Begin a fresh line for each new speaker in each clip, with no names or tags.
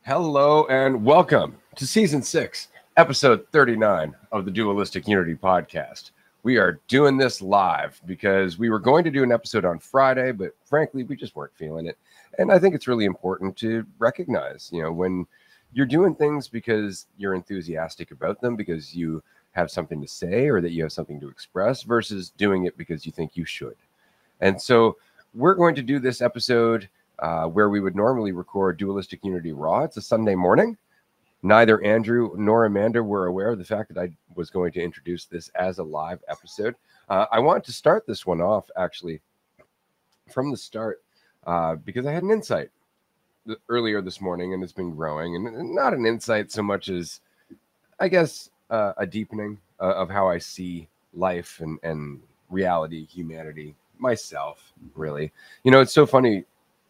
Hello and welcome to Season 6, Episode 39 of the Dualistic Unity Podcast. We are doing this live because we were going to do an episode on Friday, but frankly, we just weren't feeling it. And I think it's really important to recognize, when you're doing things because you're enthusiastic about them, because you have something to say or that you have something to express versus doing it because you think you should. And so we're going to do this episode where we would normally record Dualistic Unity Raw. It's a Sunday morning. Neither Andrew nor Amanda were aware of the fact that I was going to introduce this as a live episode. I wanted to start this one off, actually, from the start because I had an insight earlier this morning, and it's been growing. And not an insight so much as, I guess, a deepening of how I see life and reality, humanity, myself, really. It's so funny.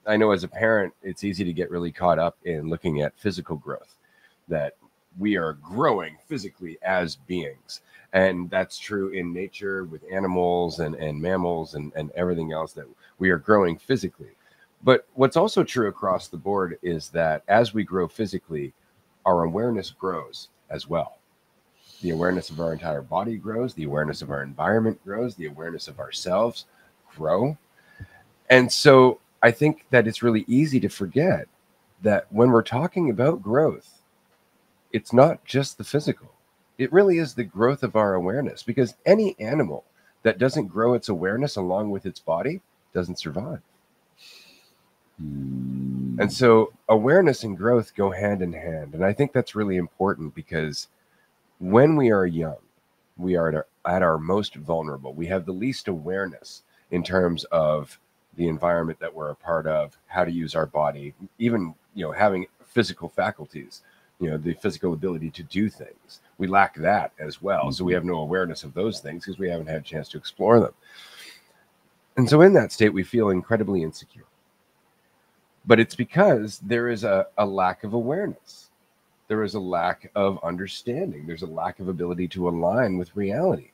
I know as a parent, it's easy to get really caught up in looking at physical growth, that we are growing physically as beings. And that's true in nature with animals and mammals and everything else, that we are growing physically. But what's also true across the board is that as we grow physically, our awareness grows as well. The awareness of our entire body grows. The awareness of our environment grows. The awareness of ourselves grow. And so I think that it's really easy to forget that when we're talking about growth, it's not just the physical. It really is the growth of our awareness, because any animal that doesn't grow its awareness along with its body doesn't survive. And so awareness and growth go hand in hand. And I think that's really important because when we are young, we are at our most vulnerable. We have the least awareness in terms of the environment that we're a part of, how to use our body, even, having physical faculties, the physical ability to do things. We lack that as well. Mm-hmm. So we have no awareness of those things because we haven't had a chance to explore them. And so in that state, we feel incredibly insecure. But it's because there is a lack of awareness. There is a lack of understanding. There's a lack of ability to align with reality.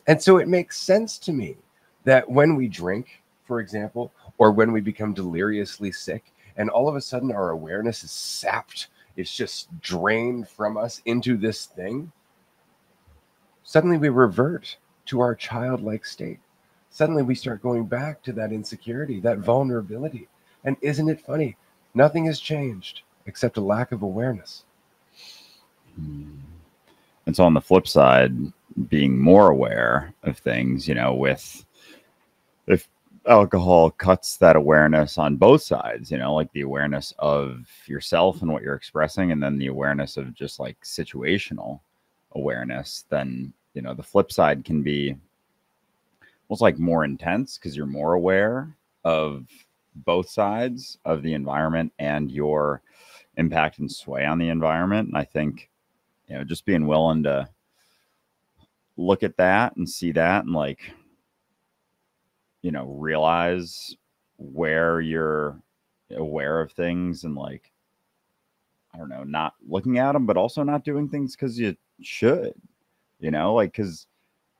And so it makes sense to me that when we drink, for example, or when we become deliriously sick and all of a sudden our awareness is sapped, it's just drained from us into this thing, suddenly we revert to our childlike state. Suddenly we start going back to that insecurity, that vulnerability. And isn't it funny? Nothing has changed except a lack of awareness.
And so on the flip side, being more aware of things, if alcohol cuts that awareness on both sides, like the awareness of yourself and what you're expressing, and then the awareness of just like situational awareness, then, the flip side can be almost like more intense because you're more aware of both sides of the environment and your impact and sway on the environment. And I think, just being willing to look at that and see that and realize where you're aware of things and I don't know, not looking at them, but also not doing things because you should, because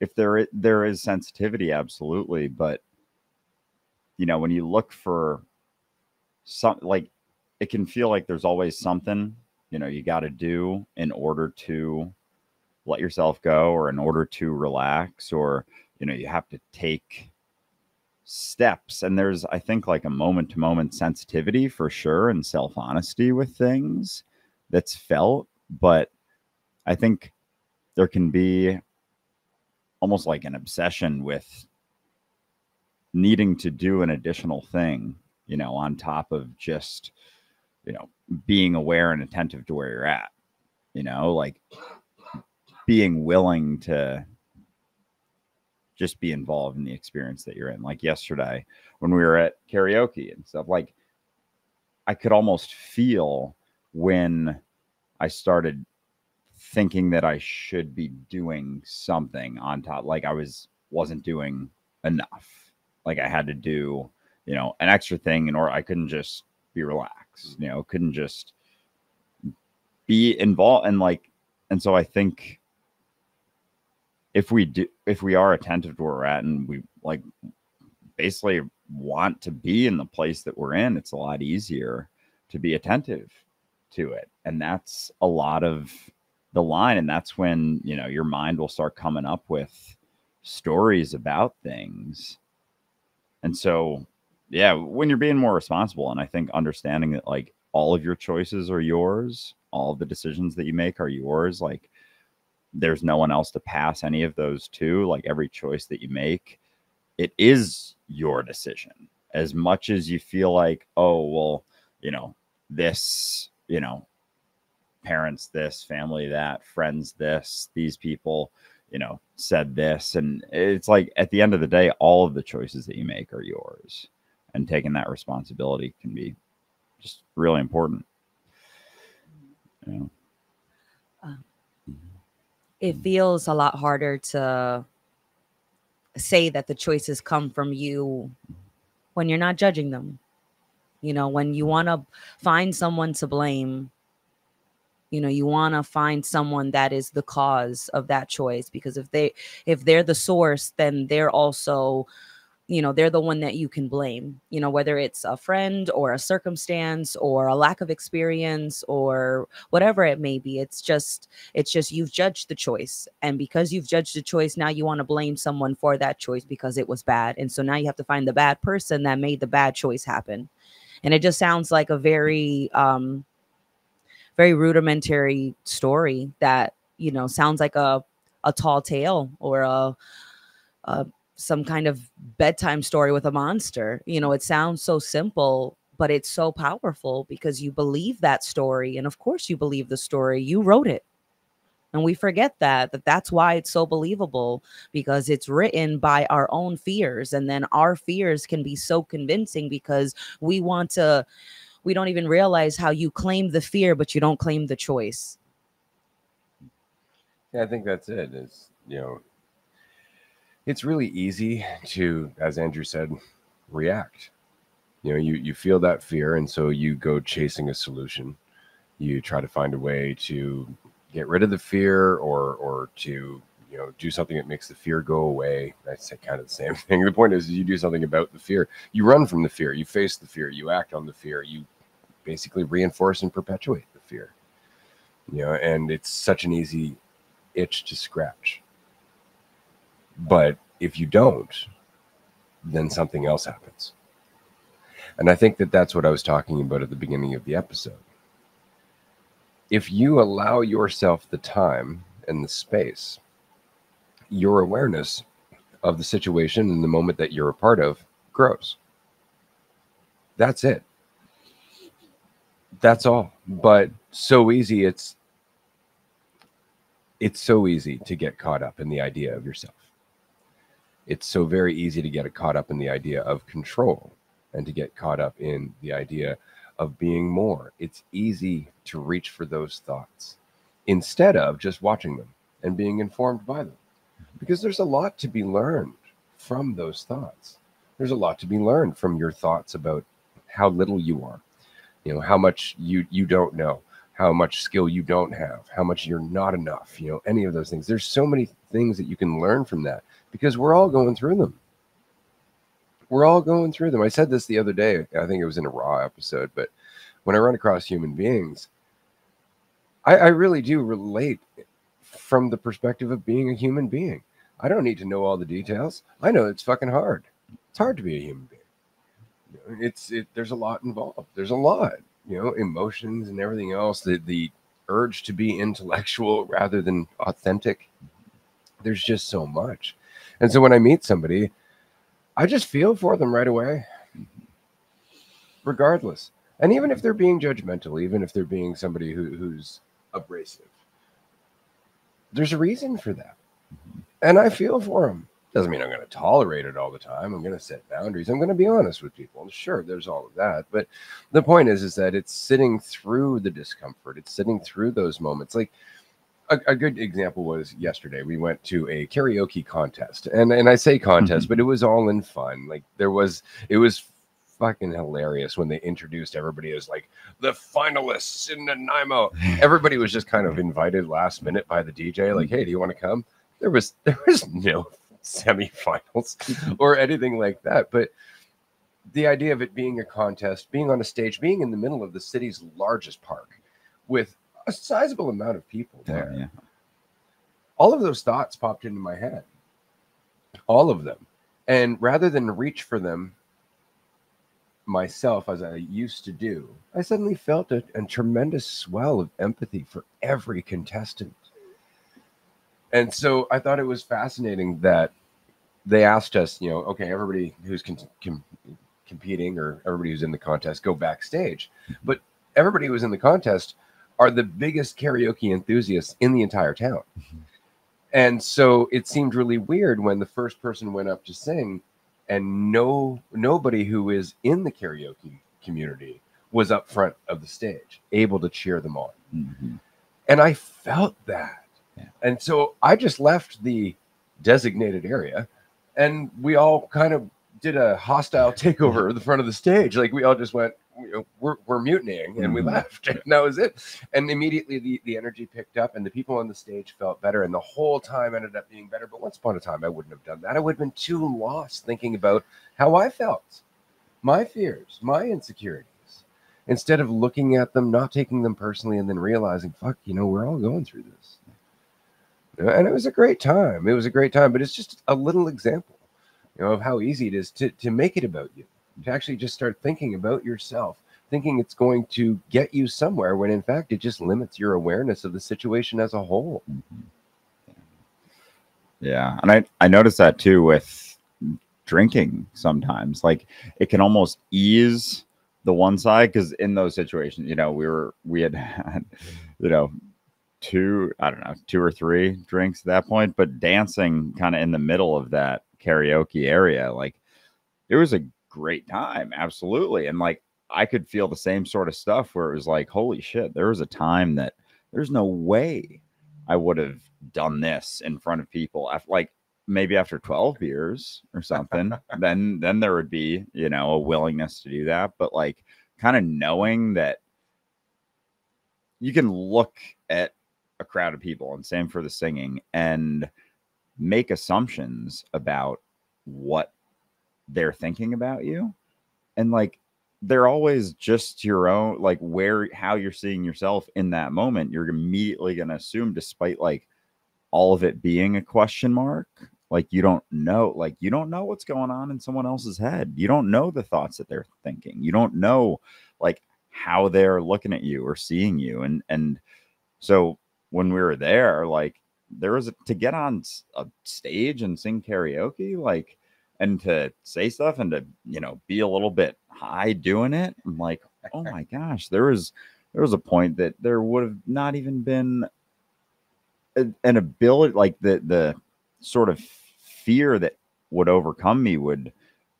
if there is sensitivity, absolutely. But, when you look for it can feel like there's always something, you got to do in order to let yourself go or in order to relax, or, you have to take steps. And there's, I think, like a moment to moment sensitivity for sure and self-honesty with things that's felt. But I think there can be almost like an obsession with needing to do an additional thing, on top of just, being aware and attentive to where you're at, being willing to just be involved in the experience that you're in. Like yesterday when we were at karaoke and stuff, I could almost feel when I started thinking that I should be doing something on top, wasn't doing enough. I had to do, an extra thing or I couldn't just be relaxed, couldn't just be involved. And so I think if we are attentive to where we're at and we basically want to be in the place that we're in, it's a lot easier to be attentive to it. And that's a lot of the line. And that's when, you know, your mind will start coming up with stories about things. And so, yeah, when you're being more responsible, and I think understanding that like all of your choices are yours, all of the decisions that you make are yours, like there's no one else to pass any of those to. Like every choice that you make, it is your decision. As much as you feel like, oh, well, you know, this, you know, parents this, family that, friends this, these people, you know, said this. And it's like at the end of the day, all of the choices that you make are yours. And taking that responsibility can be just really important. You know?
It feels a lot harder to say that the choices come from you when you're not judging them. You know, when you want to find someone to blame, you know, you want to find someone that is the cause of that choice, because if they're the source, then they're also, you know, they're the one that you can blame, you know, whether it's a friend or a circumstance or a lack of experience or whatever it may be. It's just you've judged the choice. And because you've judged the choice, now you want to blame someone for that choice because it was bad. And so now you have to find the bad person that made the bad choice happen. And it just sounds like a very, very rudimentary story that, you know, sounds like a tall tale or a some kind of bedtime story with a monster. You know, it sounds so simple, but it's so powerful because you believe that story. And of course you believe the story. You wrote it. And we forget that's why it's so believable, because it's written by our own fears. And then our fears can be so convincing because we don't even realize how you claim the fear, but you don't claim the choice.
Yeah, I think that's it. Is, you know, it's really easy to, as Andrew said, react. You know, you feel that fear, and so you go chasing a solution. You try to find a way to get rid of the fear, or to, you know, do something that makes the fear go away. I say kind of the same thing. The point is you do something about the fear. You run from the fear. You face the fear. You act on the fear. You basically reinforce and perpetuate the fear. You know, and it's such an easy itch to scratch. But if you don't, then something else happens. And I think that that's what I was talking about at the beginning of the episode. If you allow yourself the time and the space, your awareness of the situation and the moment that you're a part of grows. That's it. That's all. But so easy, it's so easy to get caught up in the idea of yourself. It's so very easy to get caught up in the idea of control and to get caught up in the idea of being more. It's easy to reach for those thoughts instead of just watching them and being informed by them. Because there's a lot to be learned from those thoughts. There's a lot to be learned from your thoughts about how little you are, you know, how much you don't know, how much skill you don't have, how much you're not enough, you know, any of those things. There's so many things that you can learn from that, because we're all going through them. We're all going through them. I said this the other day. I think it was in a Raw episode, but when I run across human beings, I really do relate from the perspective of being a human being. I don't need to know all the details. I know it's fucking hard. It's hard to be a human being. There's a lot involved. There's a lot, you know, emotions and everything else. The urge to be intellectual rather than authentic. There's just so much. And so when I meet somebody, I just feel for them right away, regardless. And even if they're being judgmental, even if they're being somebody who's abrasive, there's a reason for that. And I feel for them. Doesn't mean I'm going to tolerate it all the time. I'm going to set boundaries. I'm going to be honest with people. Sure, there's all of that. But the point is that it's sitting through the discomfort. It's sitting through those moments. Like a good example was yesterday. We went to a karaoke contest. And I say contest, but it was all in fun. Like it was fucking hilarious when they introduced everybody as like the finalists in Nanaimo. Everybody was just kind of invited last minute by the DJ. Like, hey, do you want to come? There was no semifinals or anything like that. But the idea of it being a contest, being on a stage, being in the middle of the city's largest park, with a sizable amount of people there.
Yeah.
All of those thoughts popped into my head, all of them. And rather than reach for them myself as I used to do, I suddenly felt a tremendous swell of empathy for every contestant. And so I thought it was fascinating that they asked us, okay, everybody who's competing or everybody who's in the contest, go backstage. But everybody who was in the contest are the biggest karaoke enthusiasts in the entire town. And so it seemed really weird when the first person went up to sing and nobody who is in the karaoke community was up front of the stage, able to cheer them on.
Mm-hmm.
And I felt that.
Yeah.
And so I just left the designated area and we all kind of did a hostile takeover of the front of the stage. Like we all just went, we're mutinying, and we left. And that was it. And immediately the energy picked up and the people on the stage felt better. And the whole time ended up being better. But once upon a time, I wouldn't have done that. I would have been too lost thinking about how I felt, my fears, my insecurities, instead of looking at them, not taking them personally, and then realizing, fuck, we're all going through this. And it was a great time. It was a great time. But it's just a little example, of how easy it is to make it about you. To actually just start thinking about yourself, thinking it's going to get you somewhere when in fact it just limits your awareness of the situation as a whole.
Yeah. And I noticed that too with drinking sometimes. Like it can almost ease the one side, because in those situations, we had two or three drinks at that point, but dancing kind of in the middle of that karaoke area, like it was a great time, absolutely. And like I could feel the same sort of stuff where it was like, holy shit, there was a time that there's no way I would have done this in front of people after, like maybe after 12 beers or something. then there would be a willingness to do that. But like kind of knowing that you can look at a crowd of people, and same for the singing, and make assumptions about what they're thinking about you, and like they're always just your own, like how you're seeing yourself in that moment. You're immediately going to assume, despite like all of it being a question mark, like you don't know what's going on in someone else's head. You don't know the thoughts that they're thinking. You don't know like how they're looking at you or seeing you. And so when we were there, like there was to get on a stage and sing karaoke, like, and to say stuff and to, be a little bit high doing it. I'm like, oh my gosh, there was a point that there would have not even been an ability, like the sort of fear that would overcome me would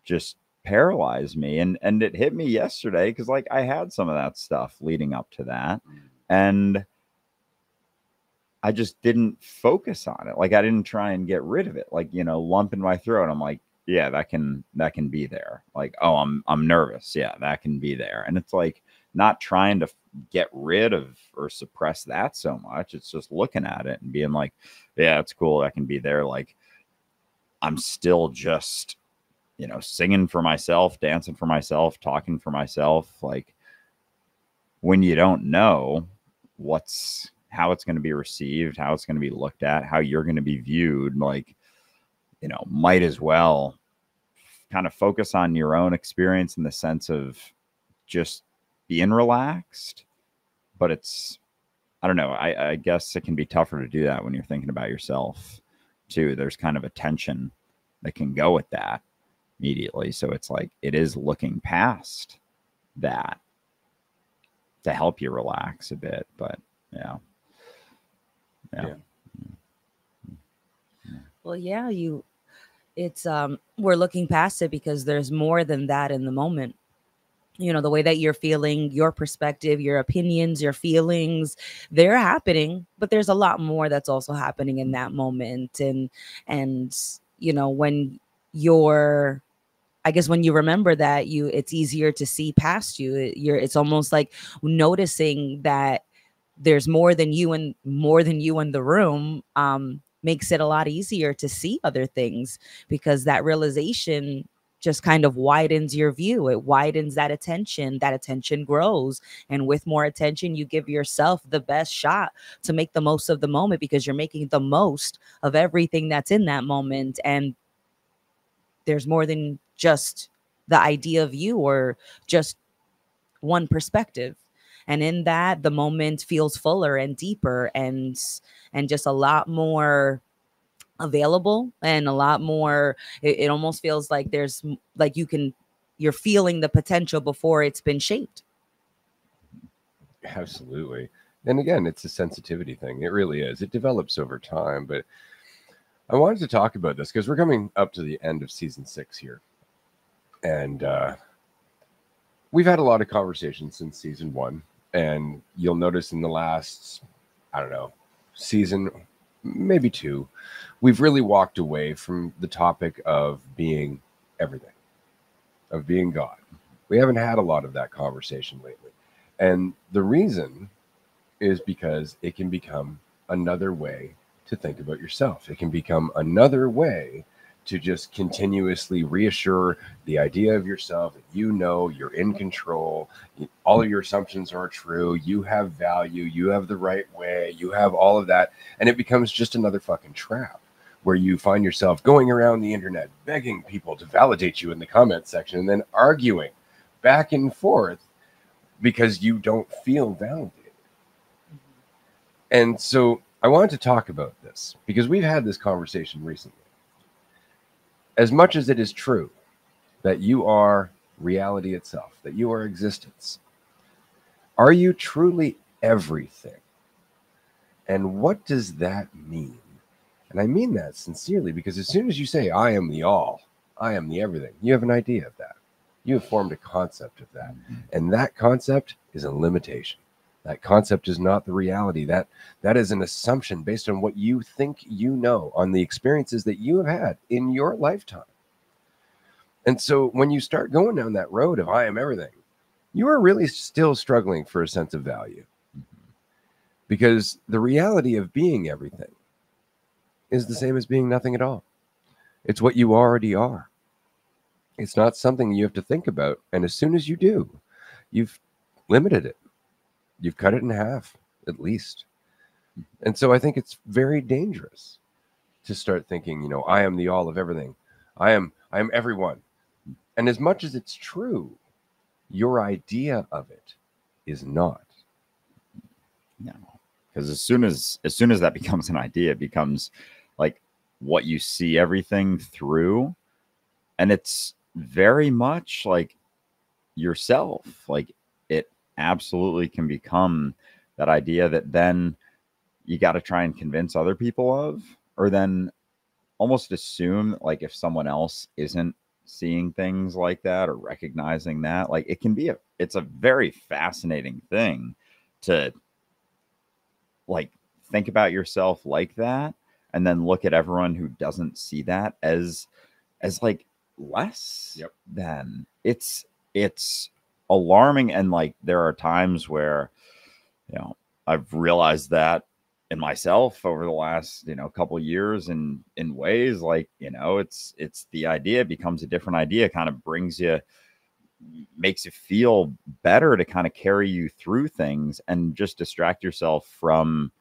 just paralyze me. And it hit me yesterday, because like I had some of that stuff leading up to that. And I just didn't focus on it. Like I didn't try and get rid of it, like, lump in my throat. I'm like, yeah, that can be there. Like, oh, I'm nervous. Yeah, that can be there. And it's like not trying to get rid of or suppress that so much. It's just looking at it and being like, yeah, it's cool. That can be there. Like I'm still just, singing for myself, dancing for myself, talking for myself. Like when you don't know how it's going to be received, how it's going to be looked at, how you're going to be viewed, like, might as well kind of focus on your own experience in the sense of just being relaxed. But it's, I don't know, I guess it can be tougher to do that when you're thinking about yourself too. There's kind of a tension that can go with that immediately. So it's like, it is looking past that to help you relax a bit. But yeah.
Well, yeah, it's we're looking past it because there's more than that in the moment. The way that you're feeling, your perspective, your opinions, your feelings, they're happening, but there's a lot more that's also happening in that moment. And when when you remember that, it's easier to see past you. It's almost like noticing that there's more than you in the room makes it a lot easier to see other things, because that realization just kind of widens your view. It widens that attention. That attention grows. And with more attention, you give yourself the best shot to make the most of the moment, because you're making the most of everything that's in that moment. And there's more than just the idea of you or just one perspective. And in that, the moment feels fuller and deeper and just a lot more available and a lot more, it almost feels like there's like you're feeling the potential before it's been shaped.
Absolutely. And again, it's a sensitivity thing. It really is. It develops over time. But I wanted to talk about this because we're coming up to the end of season 6 here. And we've had a lot of conversations since season 1. And you'll notice in the last, I don't know, season, maybe 2, we've really walked away from the topic of being everything, of being God. We haven't had a lot of that conversation lately. And the reason is because it can become another way to think about yourself. It can become another way to just continuously reassure the idea of yourself that you know you're in control, all of your assumptions are true, you have value, you have the right way, you have all of that. And it becomes just another fucking trap where you find yourself going around the internet begging people to validate you in the comment section and then arguing back and forth because you don't feel validated. And so I wanted to talk about this because we've had this conversation recently. As much as it is true that you are reality itself, that you are existence, are you truly everything? And what does that mean? And I mean that sincerely, because as soon as you say, I am the all, I am the everything, you have an idea of that. You have formed a concept of that. And that concept is a limitation. That concept is not the reality. That is an assumption based on what you think you know, on the experiences that you have had in your lifetime. And so when you start going down that road of I am everything, you are really still struggling for a sense of value. Because the reality of being everything is the same as being nothing at all. It's what you already are. It's not something you have to think about. And as soon as you do, you've limited it. You've cut it in half, at least. And so I think it's very dangerous to start thinking, you know, I am the all of everything. I am everyone. And as much as it's true, your idea of it is not.
No. Because as soon as that becomes an idea, it becomes like what you see everything through. And it's very much like yourself. Like it absolutely can become that idea that then you got to try and convince other people of, or then almost assume like if someone else isn't seeing things like that or recognizing that, like it can be it's a very fascinating thing to like think about yourself like that and then look at everyone who doesn't see that as like less than. It's alarming. And like there are times where, you know, I've realized that in myself over the last, you know, couple of years in ways like, you know, it's the idea becomes a different idea, kind of brings you, makes you feel better to kind of carry you through things and just distract yourself from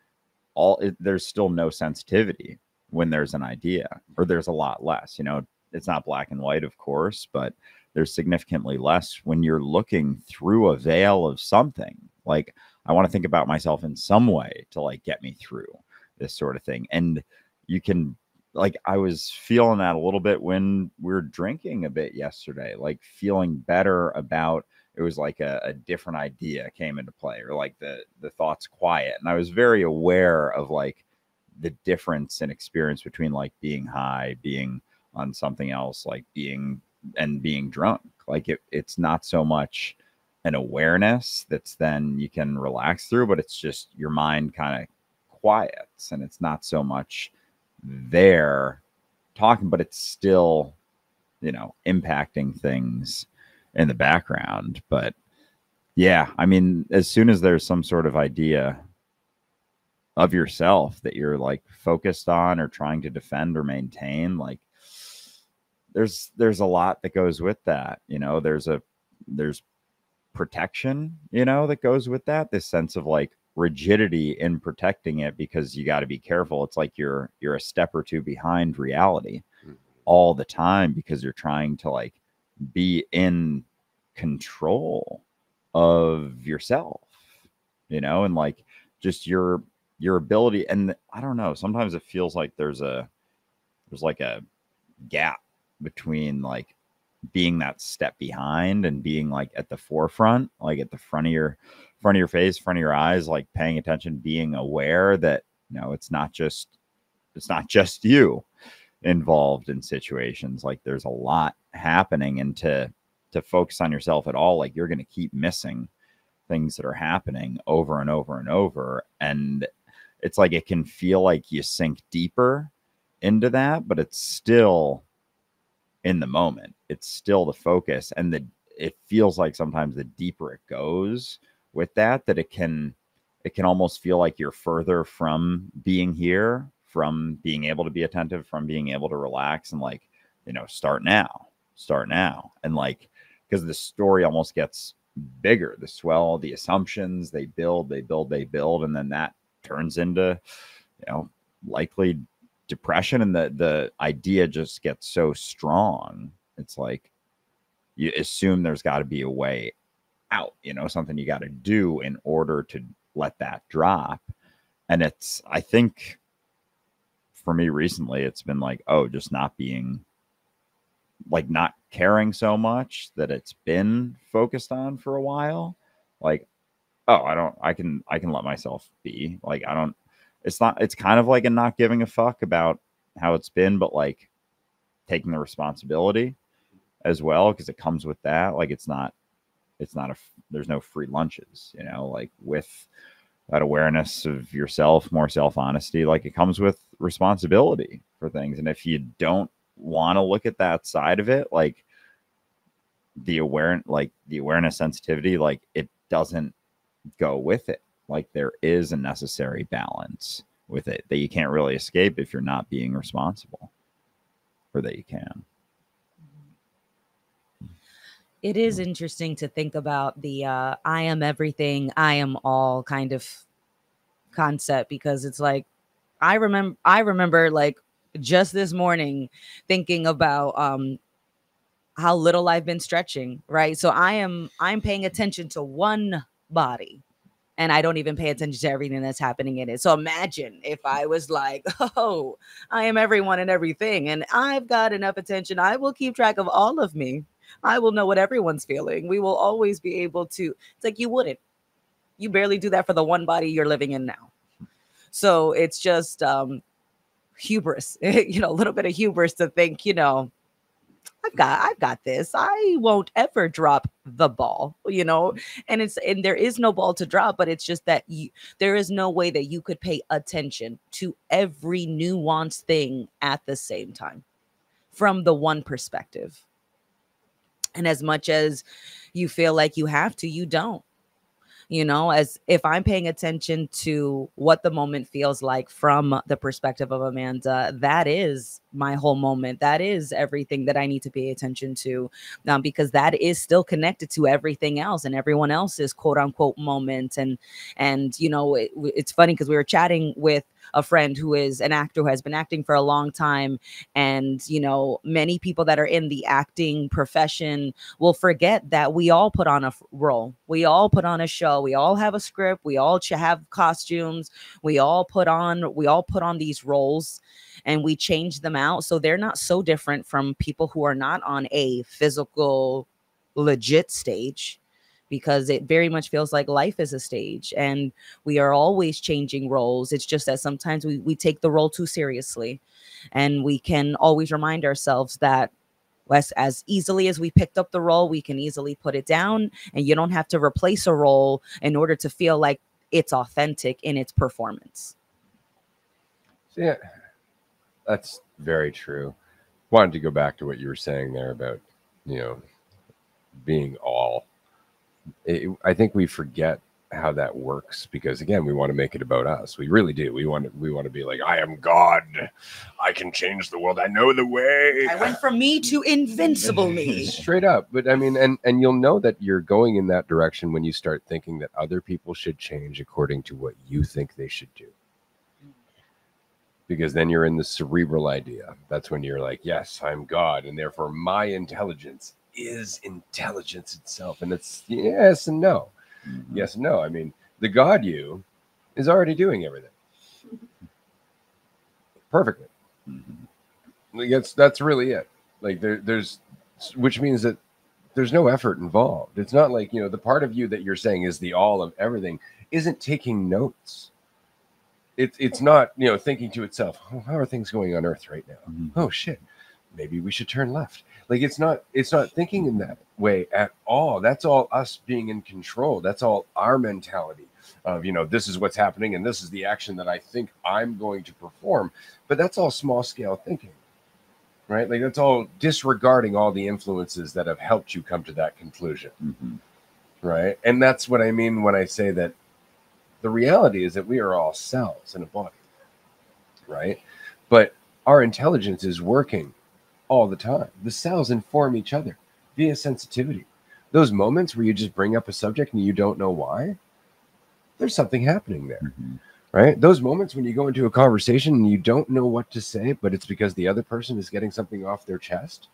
all there's still no sensitivity when there's an idea, or there's a lot less. You know, it's not black and white, of course, but there's significantly less when you're looking through a veil of something. Like, I want to think about myself in some way to like get me through this sort of thing. And you can, like, I was feeling that a little bit when we were drinking a bit yesterday, like feeling better about, it was like a different idea came into play, or like the thoughts quiet. And I was very aware of like the difference in experience between like being high, being on something else, like being drunk. Like it's not so much an awareness that's then you can relax through, but it's just your mind kind of quiets, and it's not so much there talking, but it's still, you know, impacting things in the background. But yeah, I mean, as soon as there's some sort of idea of yourself that you're like focused on or trying to defend or maintain, like there's a lot that goes with that. You know, there's protection, you know, that goes with that. This sense of like rigidity in protecting it, because you got to be careful. It's like you're a step or two behind reality all the time, because you're trying to like be in control of yourself, you know, and like just your ability. And I don't know, sometimes it feels like there's like a gap between like being that step behind and being like at the forefront, like at the front of your face, front of your eyes, like paying attention, being aware that, you know, it's not just you involved in situations. Like there's a lot happening, and to focus on yourself at all, like you're going to keep missing things that are happening over and over and over. And it's like it can feel like you sink deeper into that, but it's still in the moment. It's still the focus. And it feels like sometimes the deeper it goes with that it can almost feel like you're further from being here, from being able to be attentive, from being able to relax, and like, you know, start now. And like, because the story almost gets bigger, the swell, the assumptions, they build, and then that turns into, you know, likely depression. And the idea just gets so strong. It's like you assume there's got to be a way out, you know, something you got to do in order to let that drop. And it's, I think for me recently, it's been like, oh, just not being like, not caring so much that it's been focused on for a while. Like, oh, I can let myself be like, it's kind of like a not giving a fuck about how it's been, but like taking the responsibility as well, because it comes with that. Like there's no free lunches, you know, like with that awareness of yourself, more self-honesty, like it comes with responsibility for things. And if you don't want to look at that side of it, like the awareness, sensitivity, like it doesn't go with it. Like there is a necessary balance with it that you can't really escape if you're not being responsible, or that you can.
It is interesting to think about the I am everything, I am all kind of concept, because it's like I remember like just this morning thinking about how little I've been stretching, right? So I'm paying attention to one body, and I don't even pay attention to everything that's happening in it. So imagine if I was like, oh, I am everyone and everything, and I've got enough attention, I will keep track of all of me. I will know what everyone's feeling. We will always be able to. It's like you barely do that for the one body you're living in now. So it's just hubris, you know, a little bit of hubris to think, you know, I've got this. I won't ever drop the ball, you know. And there is no ball to drop, but it's just that there is no way that you could pay attention to every nuanced thing at the same time from the one perspective. And as much as you feel like you have to, you don't. You know, as if I'm paying attention to what the moment feels like from the perspective of Amanda, that is my whole moment. That is everything that I need to pay attention to, because that is still connected to everything else and everyone else's quote unquote moment. And you know, it's funny because we were chatting with a friend who is an actor who has been acting for a long time. And, you know, many people that are in the acting profession will forget that we all put on a role. We all put on a show. We all have a script. We all have costumes. We all put on these roles, and we change them out. So they're not so different from people who are not on a physical, legit stage, because it very much feels like life is a stage and we are always changing roles. It's just that sometimes we take the role too seriously, and we can always remind ourselves that as easily as we picked up the role, we can easily put it down, and you don't have to replace a role in order to feel like it's authentic in its performance.
Yeah, that's very true. Wanted to go back to what you were saying there about, you know, being all. I think we forget how that works, because again, we want to make it about us. We really do. We want to be like, I am God. I can change the world. I know the way.
I went from me to invincible me.
Straight up. But I mean, and you'll know that you're going in that direction when you start thinking that other people should change according to what you think they should do. Because then you're in the cerebral idea. That's when you're like, yes, I'm God, and therefore my intelligence is intelligence itself. And it's yes and no. Mm-hmm. Yes and no. I mean, the God you is already doing everything perfectly. Mm-hmm. Like that's really it. Like there's, which means that there's no effort involved. It's not like, the part of you that you're saying is the all of everything isn't taking notes. It's not, thinking to itself, oh, how are things going on Earth right now? Mm-hmm. Oh shit, maybe we should turn left. Like it's not thinking in that way at all. That's all us being in control. That's all our mentality of, this is what's happening and this is the action that I think I'm going to perform. But that's all small scale thinking, right? Like that's all disregarding all the influences that have helped you come to that conclusion, mm-hmm. right? And that's what I mean when I say that the reality is that we are all cells in a body, right? But our intelligence is working all the time. The cells inform each other via sensitivity. Those moments where you just bring up a subject and you don't know why, there's something happening there, mm-hmm. right? Those moments when you go into a conversation and you don't know what to say, but it's because the other person is getting something off their chest,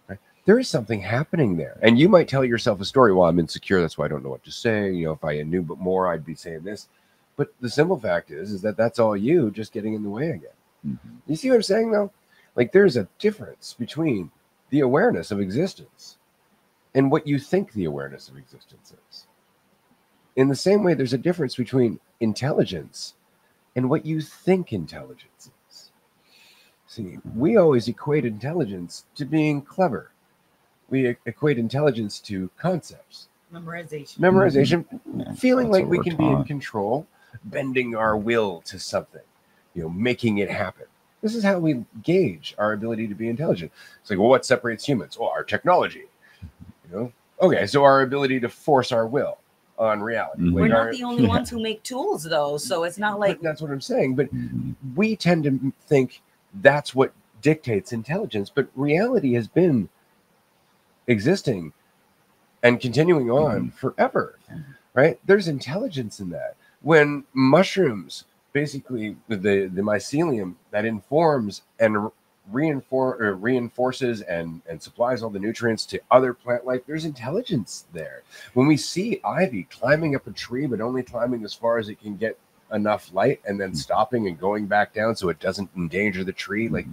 right? There is something happening there. And you might tell yourself a story, well, I'm insecure, that's why I don't know what to say. If I knew but more, I'd be saying this. But the simple fact is that that's all you just getting in the way again. Mm-hmm. You see what I'm saying, though? Like there's a difference between the awareness of existence and what you think the awareness of existence is. In the same way, there's a difference between intelligence and what you think intelligence is. See, we always equate intelligence to being clever. We equate intelligence to concepts.
Memorization.
Mm-hmm. Feeling like we can be in control, bending our will to something, making it happen. This is how we gauge our ability to be intelligent. It's like, well, what separates humans? Well, our technology. Okay, so our ability to force our will on reality.
We're not the only ones who make tools, though. So it's not like...
But that's what I'm saying. But we tend to think that's what dictates intelligence. But reality has been existing and continuing on forever, right? There's intelligence in that. When mushrooms... basically the mycelium that informs and reinforces and supplies all the nutrients to other plant life, there's intelligence there. When we see ivy climbing up a tree but only climbing as far as it can get enough light and then stopping and going back down so it doesn't endanger the tree, like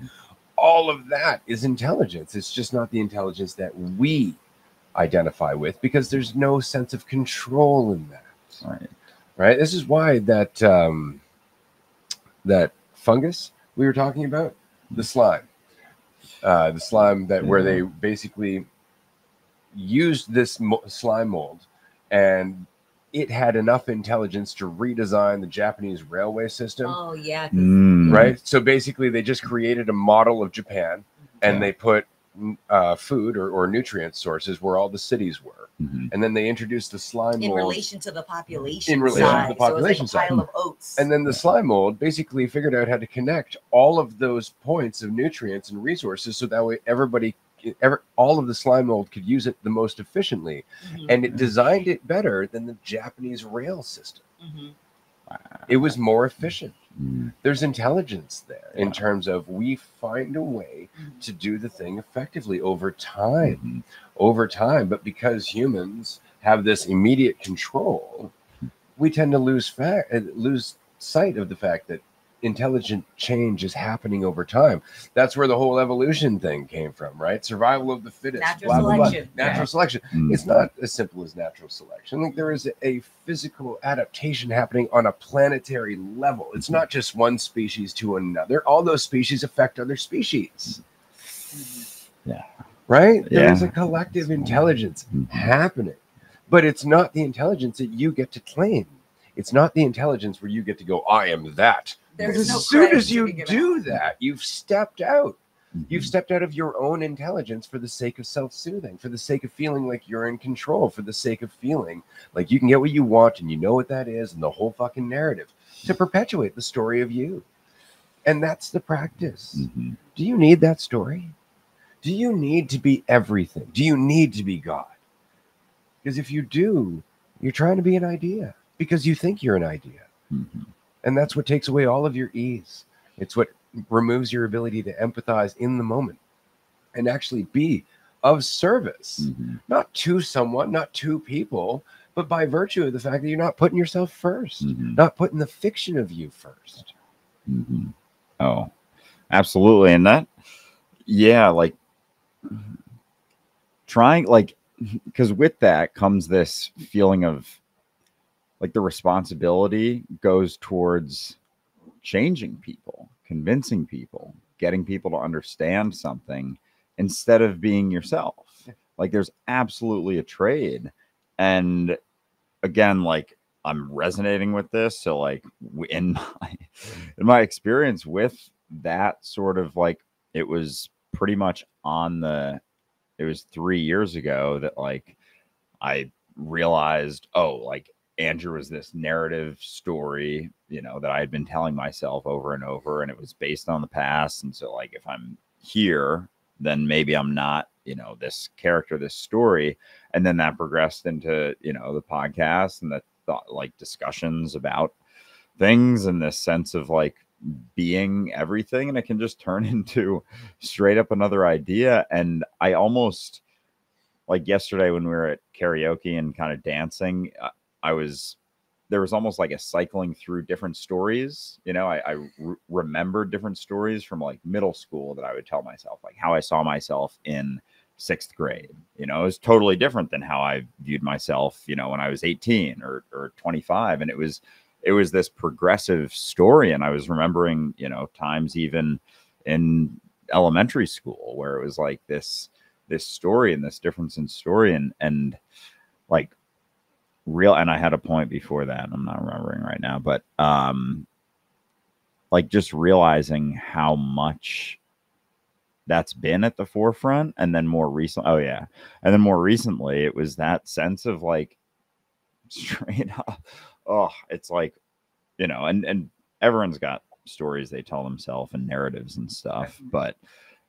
all of that is intelligence. It's just not the intelligence that we identify with, because there's no sense of control in that. Right? This is why that that fungus we were talking about, the slime that where they basically used this slime mold, and it had enough intelligence to redesign the Japanese railway system.
Oh yeah.
Right. So basically they just created a model of Japan, and they put food or nutrient sources where all the cities were. And then they introduced the slime mold
in relation to the population.
In relation to the population
side. Pile of oats.
And then the slime mold basically figured out how to connect all of those points of nutrients and resources so that way all of the slime mold could use it the most efficiently. And it designed it better than the Japanese rail system. It was more efficient. There's intelligence there in terms of we find a way to do the thing effectively over time. But because humans have this immediate control, we tend to lose sight of the fact that intelligent change is happening over time. That's where the whole evolution thing came from, right? Survival of the fittest,
natural selection.
Natural selection. It's not as simple as natural selection. Like there is a physical adaptation happening on a planetary level. It's not just one species to another. All those species affect other species. Right? There is a collective intelligence happening, but it's not the intelligence that you get to claim. It's not the intelligence where you get to go, I am that. As soon as you do that, you've stepped out You've stepped out of your own intelligence for the sake of self-soothing, for the sake of feeling like you're in control, for the sake of feeling like you can get what you want and you know what that is, and the whole fucking narrative to perpetuate the story of you. And that's the practice. Do you need that story? Do you need to be everything? Do you need to be God? Because if you do, you're trying to be an idea because you think you're an idea. And that's what takes away all of your ease. It's what removes your ability to empathize in the moment and actually be of service, not to someone, not to people, but by virtue of the fact that you're not putting yourself first, not putting the fiction of you first.
Oh, absolutely. And that, yeah, like trying, like, because with that comes this feeling of like the responsibility goes towards changing people, convincing people, getting people to understand something instead of being yourself. Like there's absolutely a trade. And again, like I'm resonating with this. So like in my experience with that sort of like, it was pretty much it was 3 years ago that like I realized, oh, like Andrew was this narrative story, you know, that I had been telling myself over and over, and it was based on the past. And so like, if I'm here, then maybe I'm not, you know, this character, this story. And then that progressed into, you know, the podcast and the thought, like discussions about things and this sense of like being everything. And it can just turn into straight up another idea. And I almost, like yesterday when we were at karaoke and kind of dancing, there was almost like a cycling through different stories. You know, I remembered different stories from like middle school that I would tell myself, like how I saw myself in 6th grade. You know, it was totally different than how I viewed myself, you know, when I was 18 or 25. And it was this progressive story. And I was remembering, you know, times even in elementary school where it was like this story and this difference in story and like real. And I had a point before that. I'm not remembering right now, but like just realizing how much that's been at the forefront. And then more recently, and then more recently it was that sense of like straight up, oh, it's like, you know, and everyone's got stories they tell themselves and narratives and stuff, but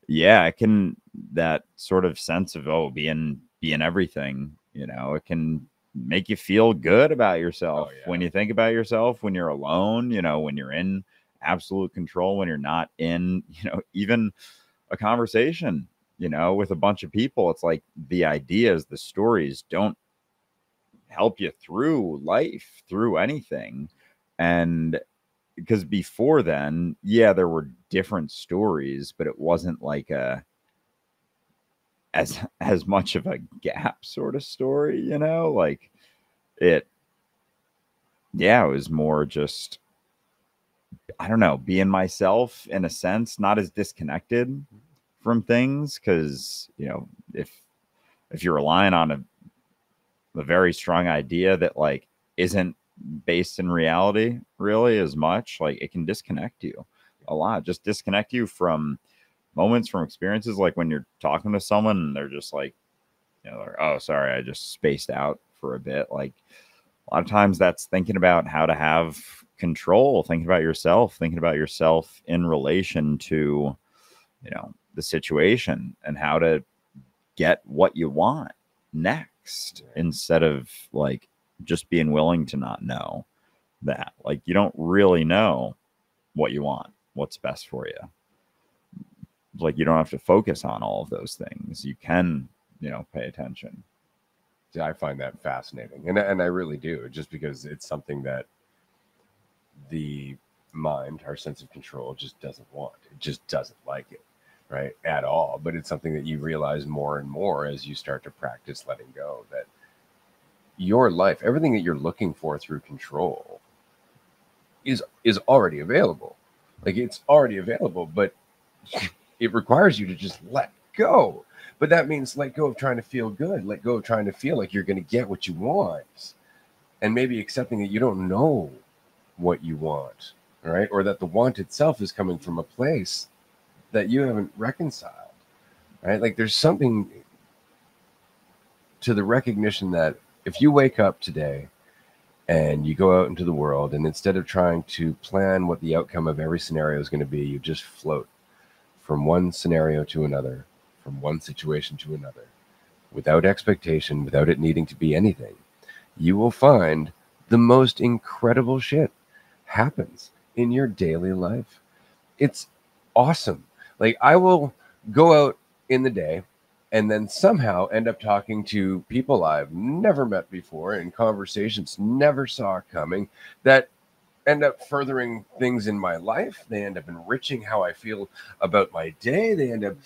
yeah, it can, that sort of sense of, oh, being everything, you know, it can make you feel good about yourself. When you think about yourself, when you're alone, you know, when you're in absolute control, when you're not in, you know, even a conversation, you know, with a bunch of people, it's like the ideas, the stories don't help you through life, through anything. And because before then, yeah, there were different stories, but it wasn't like as much of a gap sort of story, you know, like it was more just, I don't know, being myself in a sense, not as disconnected from things. Cause you know, if you're relying on a very strong idea that like isn't based in reality really as much, like it can disconnect you a lot, just disconnect you from moments, from experiences, like when you're talking to someone and they're just like, you know, like, oh, sorry, I just spaced out for a bit. Like a lot of times that's thinking about how to have control, thinking about yourself in relation to, you know, the situation and how to get what you want next, instead of like just being willing to not know that, like, you don't really know what you want, what's best for you. Like, you don't have to focus on all of those things. You can, you know, pay attention.
Yeah, I find that fascinating. And I really do, just because it's something that the mind, our sense of control, just doesn't want. It just doesn't like it, right? At all. But it's something that you realize more and more as you start to practice letting go, that your life, everything that you're looking for through control is already available. Like, it's already available, but it requires you to just let go. But that means let go of trying to feel good, let go of trying to feel like you're going to get what you want, and maybe accepting that you don't know what you want, right? Or that the want itself is coming from a place that you haven't reconciled, right? Like there's something to the recognition that if you wake up today and you go out into the world, and instead of trying to plan what the outcome of every scenario is going to be, you just float from one scenario to another, from one situation to another, without expectation, without it needing to be anything, you will find the most incredible shit happens in your daily life. It's awesome. Like I will go out in the day and then somehow end up talking to people I've never met before in conversations never saw coming that end up furthering things in my life. They end up enriching how I feel about my day. They end up,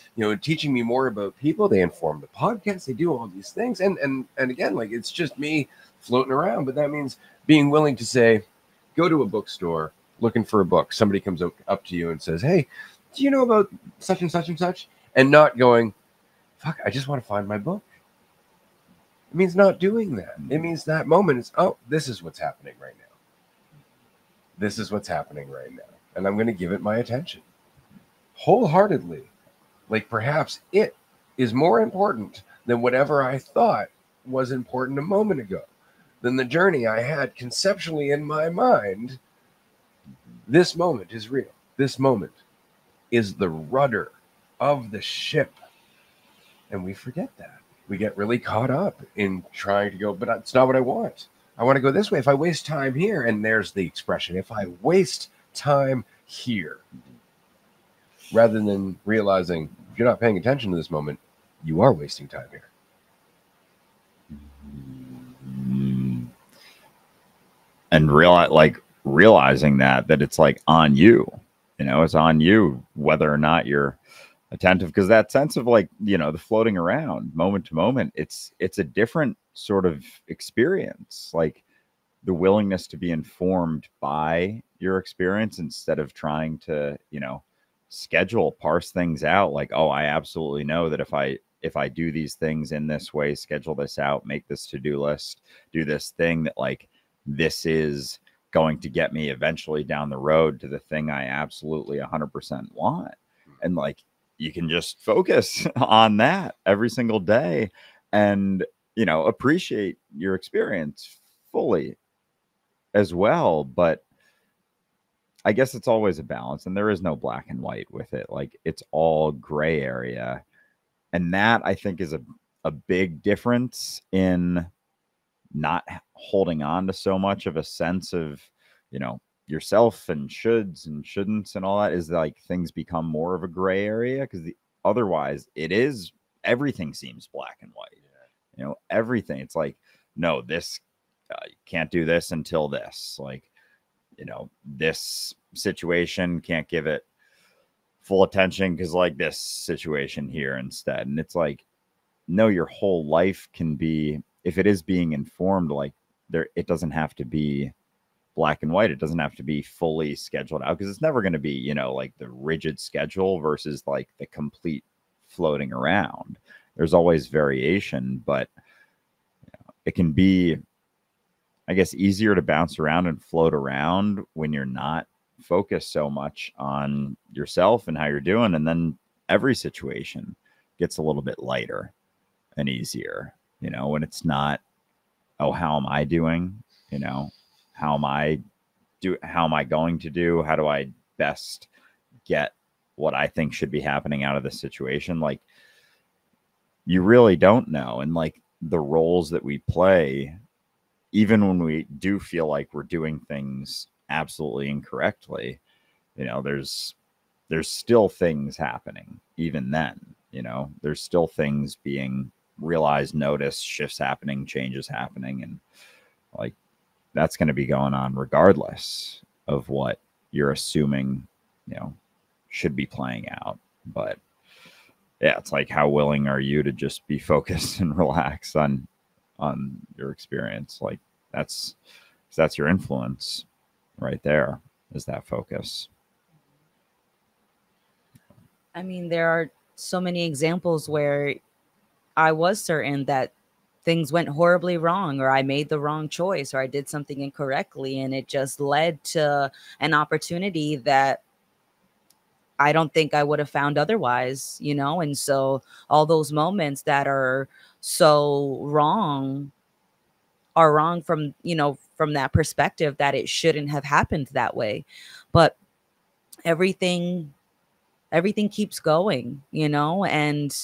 teaching me more about people. They inform the podcast. They do all these things. And again, like it's just me floating around, but that means being willing to say, go to a bookstore looking for a book. Somebody comes up to you and says, hey, do you know about such and such and such? And not going, fuck, I just want to find my book. It means not doing that. It means that moment is, oh, this is what's happening right now. This is what's happening right now. And I'm going to give it my attention wholeheartedly. Like perhaps it is more important than whatever I thought was important a moment ago, than the journey I had conceptually in my mind. This moment is real. This moment is the rudder of the ship. And we forget that. We get really caught up in trying to go, but it's not what I want. I want to go this way. If I waste time here, and there's the expression, if I waste time here, rather than realizing if you're not paying attention to this moment, you are wasting time here.
And realizing that it's like on you, it's on you whether or not you're attentive, because that sense of like, the floating around moment to moment, it's a different sort of experience, like the willingness to be informed by your experience instead of trying to, parse things out. Like, oh, I absolutely know that if I do these things in this way, schedule this out, make this to-do list, do this thing, that like this is going to get me eventually down the road to the thing I absolutely 100% want. And like, you can just focus on that every single day and, appreciate your experience fully as well. But I guess it's always a balance, and there is no black and white with it. Like it's all gray area. And that I think is a big difference in not holding on to so much of a sense of, yourself and shoulds and shouldn'ts and all that, is like things become more of a gray area, because otherwise everything seems black and white. Everything. It's like, no, this you can't do this until this, like, this situation can't give it full attention because like this situation here instead. And it's like, no, your whole life can be, if it is being informed, like it doesn't have to be black and white. It doesn't have to be fully scheduled out, because it's never going to be, like the rigid schedule versus like the complete floating around. There's always variation, but it can be, I guess, easier to bounce around and float around when you're not focused so much on yourself and how you're doing. And then every situation gets a little bit lighter and easier, when it's not, oh, how am I doing? How am I going to do? How do I best get what I think should be happening out of this situation? Like, you really don't know. And like the roles that we play, even when we do feel like we're doing things absolutely incorrectly, there's still things happening even then. There's still things being realized, noticed, shifts happening, changes happening. And like, that's going to be going on regardless of what you're assuming, should be playing out. But yeah, it's like, how willing are you to just be focused and relax on your experience? Like that's your influence right there, is that focus.
I mean, there are so many examples where I was certain that things went horribly wrong, or I made the wrong choice, or I did something incorrectly, and it just led to an opportunity that I don't think I would have found otherwise, you know? And so all those moments that are so wrong are wrong from, you know, from that perspective that it shouldn't have happened that way. But everything keeps going, you know, and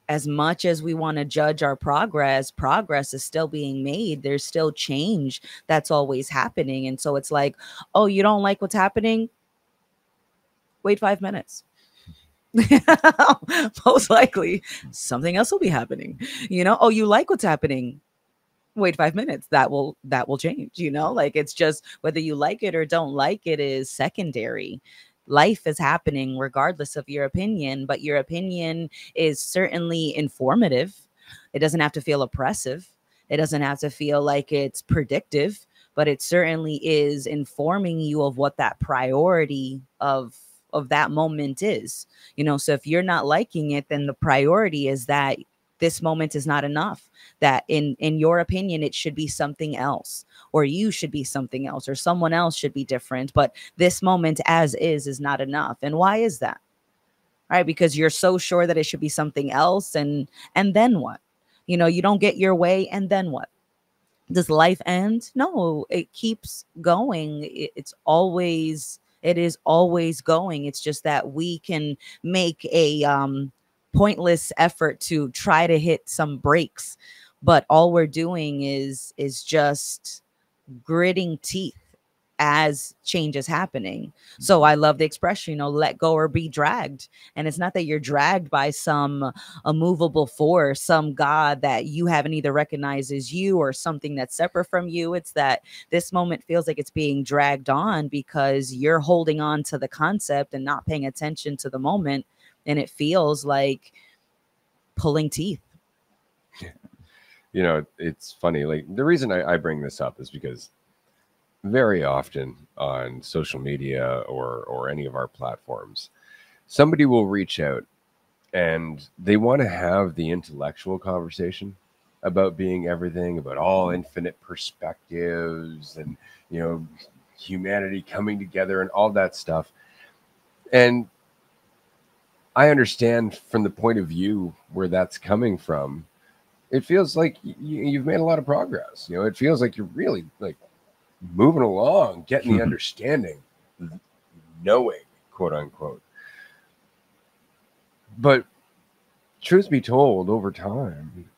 as much as we want to judge our progress is still being made. There's still change that's always happening. And so it's like, oh, you don't like what's happening? Wait 5 minutes. Most likely something else will be happening. You know, oh, you like what's happening? Wait 5 minutes. That will change, you know? Like, it's just whether you like it or don't like it is secondary. Life is happening regardless of your opinion, but your opinion is certainly informative. It doesn't have to feel oppressive. It doesn't have to feel like it's predictive, but it certainly is informing you of what that priority of that moment is. You know, so if you're not liking it, then the priority is that this moment is not enough, that in your opinion it should be something else, or you should be something else, or someone else should be different, but this moment as is not enough. And why is that? All right, because you're so sure that it should be something else, and then what? You know, you don't get your way, and then what? Does life end? No, it keeps going. It is always going. It's just that we can make a pointless effort to try to hit some brakes, but all we're doing is just gritting teeth as change is happening. So I love the expression, you know, let go or be dragged. And it's not that you're dragged by some immovable force, some God that you haven't either recognized as you or something that's separate from you. It's that this moment feels like it's being dragged on because you're holding on to the concept and not paying attention to the moment. And it feels like pulling teeth.
You know, it's funny. Like, the reason I bring this up is because very often on social media or any of our platforms, somebody will reach out and they want to have the intellectual conversation about being everything, about all infinite perspectives and, you know, humanity coming together and all that stuff. And I understand from the point of view where that's coming from. It feels like you've made a lot of progress. You know, it feels like you're really like moving along, getting the understanding, knowing, quote unquote. But truth be told, over time,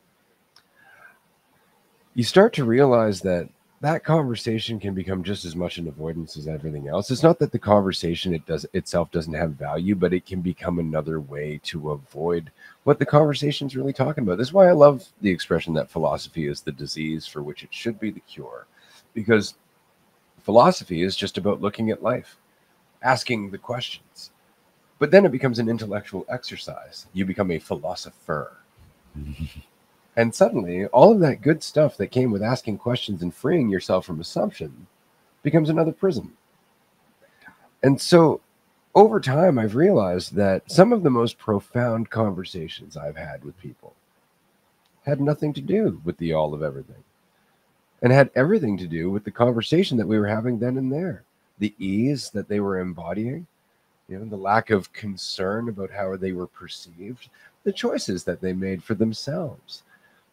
you start to realize that that conversation can become just as much an avoidance as everything else. It's not that the conversation itself doesn't have value, but it can become another way to avoid what the conversation's really talking about. This is why I love the expression that philosophy is the disease for which it should be the cure, because philosophy is just about looking at life, asking the questions, but then it becomes an intellectual exercise. You become a philosopher. And suddenly, all of that good stuff that came with asking questions and freeing yourself from assumption becomes another prison. And so, over time, I've realized that some of the most profound conversations I've had with people had nothing to do with the all of everything, and had everything to do with the conversation that we were having then and there, the ease that they were embodying, you know, the lack of concern about how they were perceived, the choices that they made for themselves.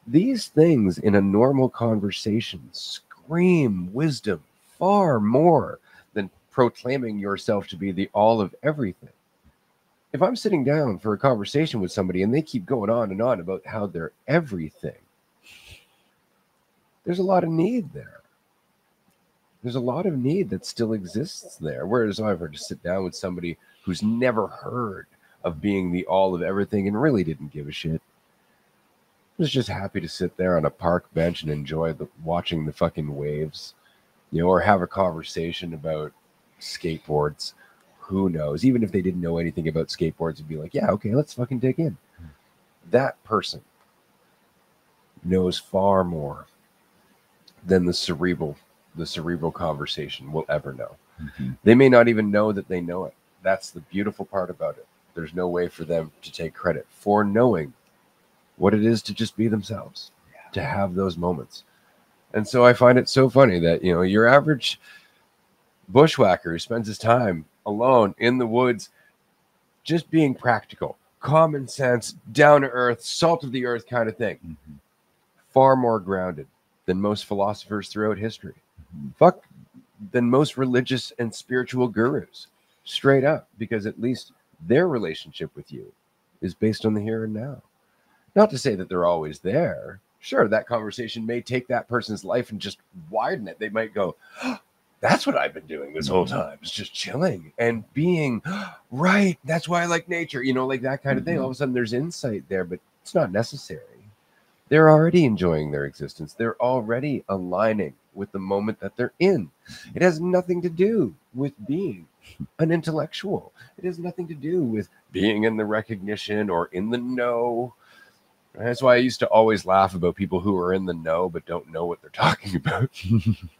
These things in a normal conversation scream wisdom far more than proclaiming yourself to be the all of everything. If I'm sitting down for a conversation with somebody and they keep going on and on about how they're everything, there's a lot of need there. There's a lot of need that still exists there. Whereas if I were to sit down with somebody who's never heard of being the all of everything and really didn't give a shit, was just happy to sit there on a park bench and enjoy watching the fucking waves, you know, or have a conversation about skateboards. Who knows? Even if they didn't know anything about skateboards, it'd be like, yeah, okay, let's fucking dig in. That person knows far more than the cerebral conversation will ever know. Mm-hmm. They may not even know that they know it. That's the beautiful part about it. There's no way for them to take credit for knowing what it is to just be themselves, to have those moments. And so I find it so funny that, you know, your average bushwhacker who spends his time alone in the woods, just being practical, common sense, down to earth, salt of the earth kind of thing.
Mm-hmm.
Far more grounded than most philosophers throughout history. Fuck, than most religious and spiritual gurus. Straight up, because at least their relationship with you is based on the here and now. Not to say that they're always there. Sure, that conversation may take that person's life and just widen it. They might go, oh, that's what I've been doing this whole time. It's just chilling and being right. That's why I like nature, like that kind of thing. All of a sudden there's insight there, but it's not necessary. They're already enjoying their existence. They're already aligning with the moment that they're in. It has nothing to do with being an intellectual. It has nothing to do with being in the recognition or in the know. That's why I used to always laugh about people who are in the know but don't know what they're talking about.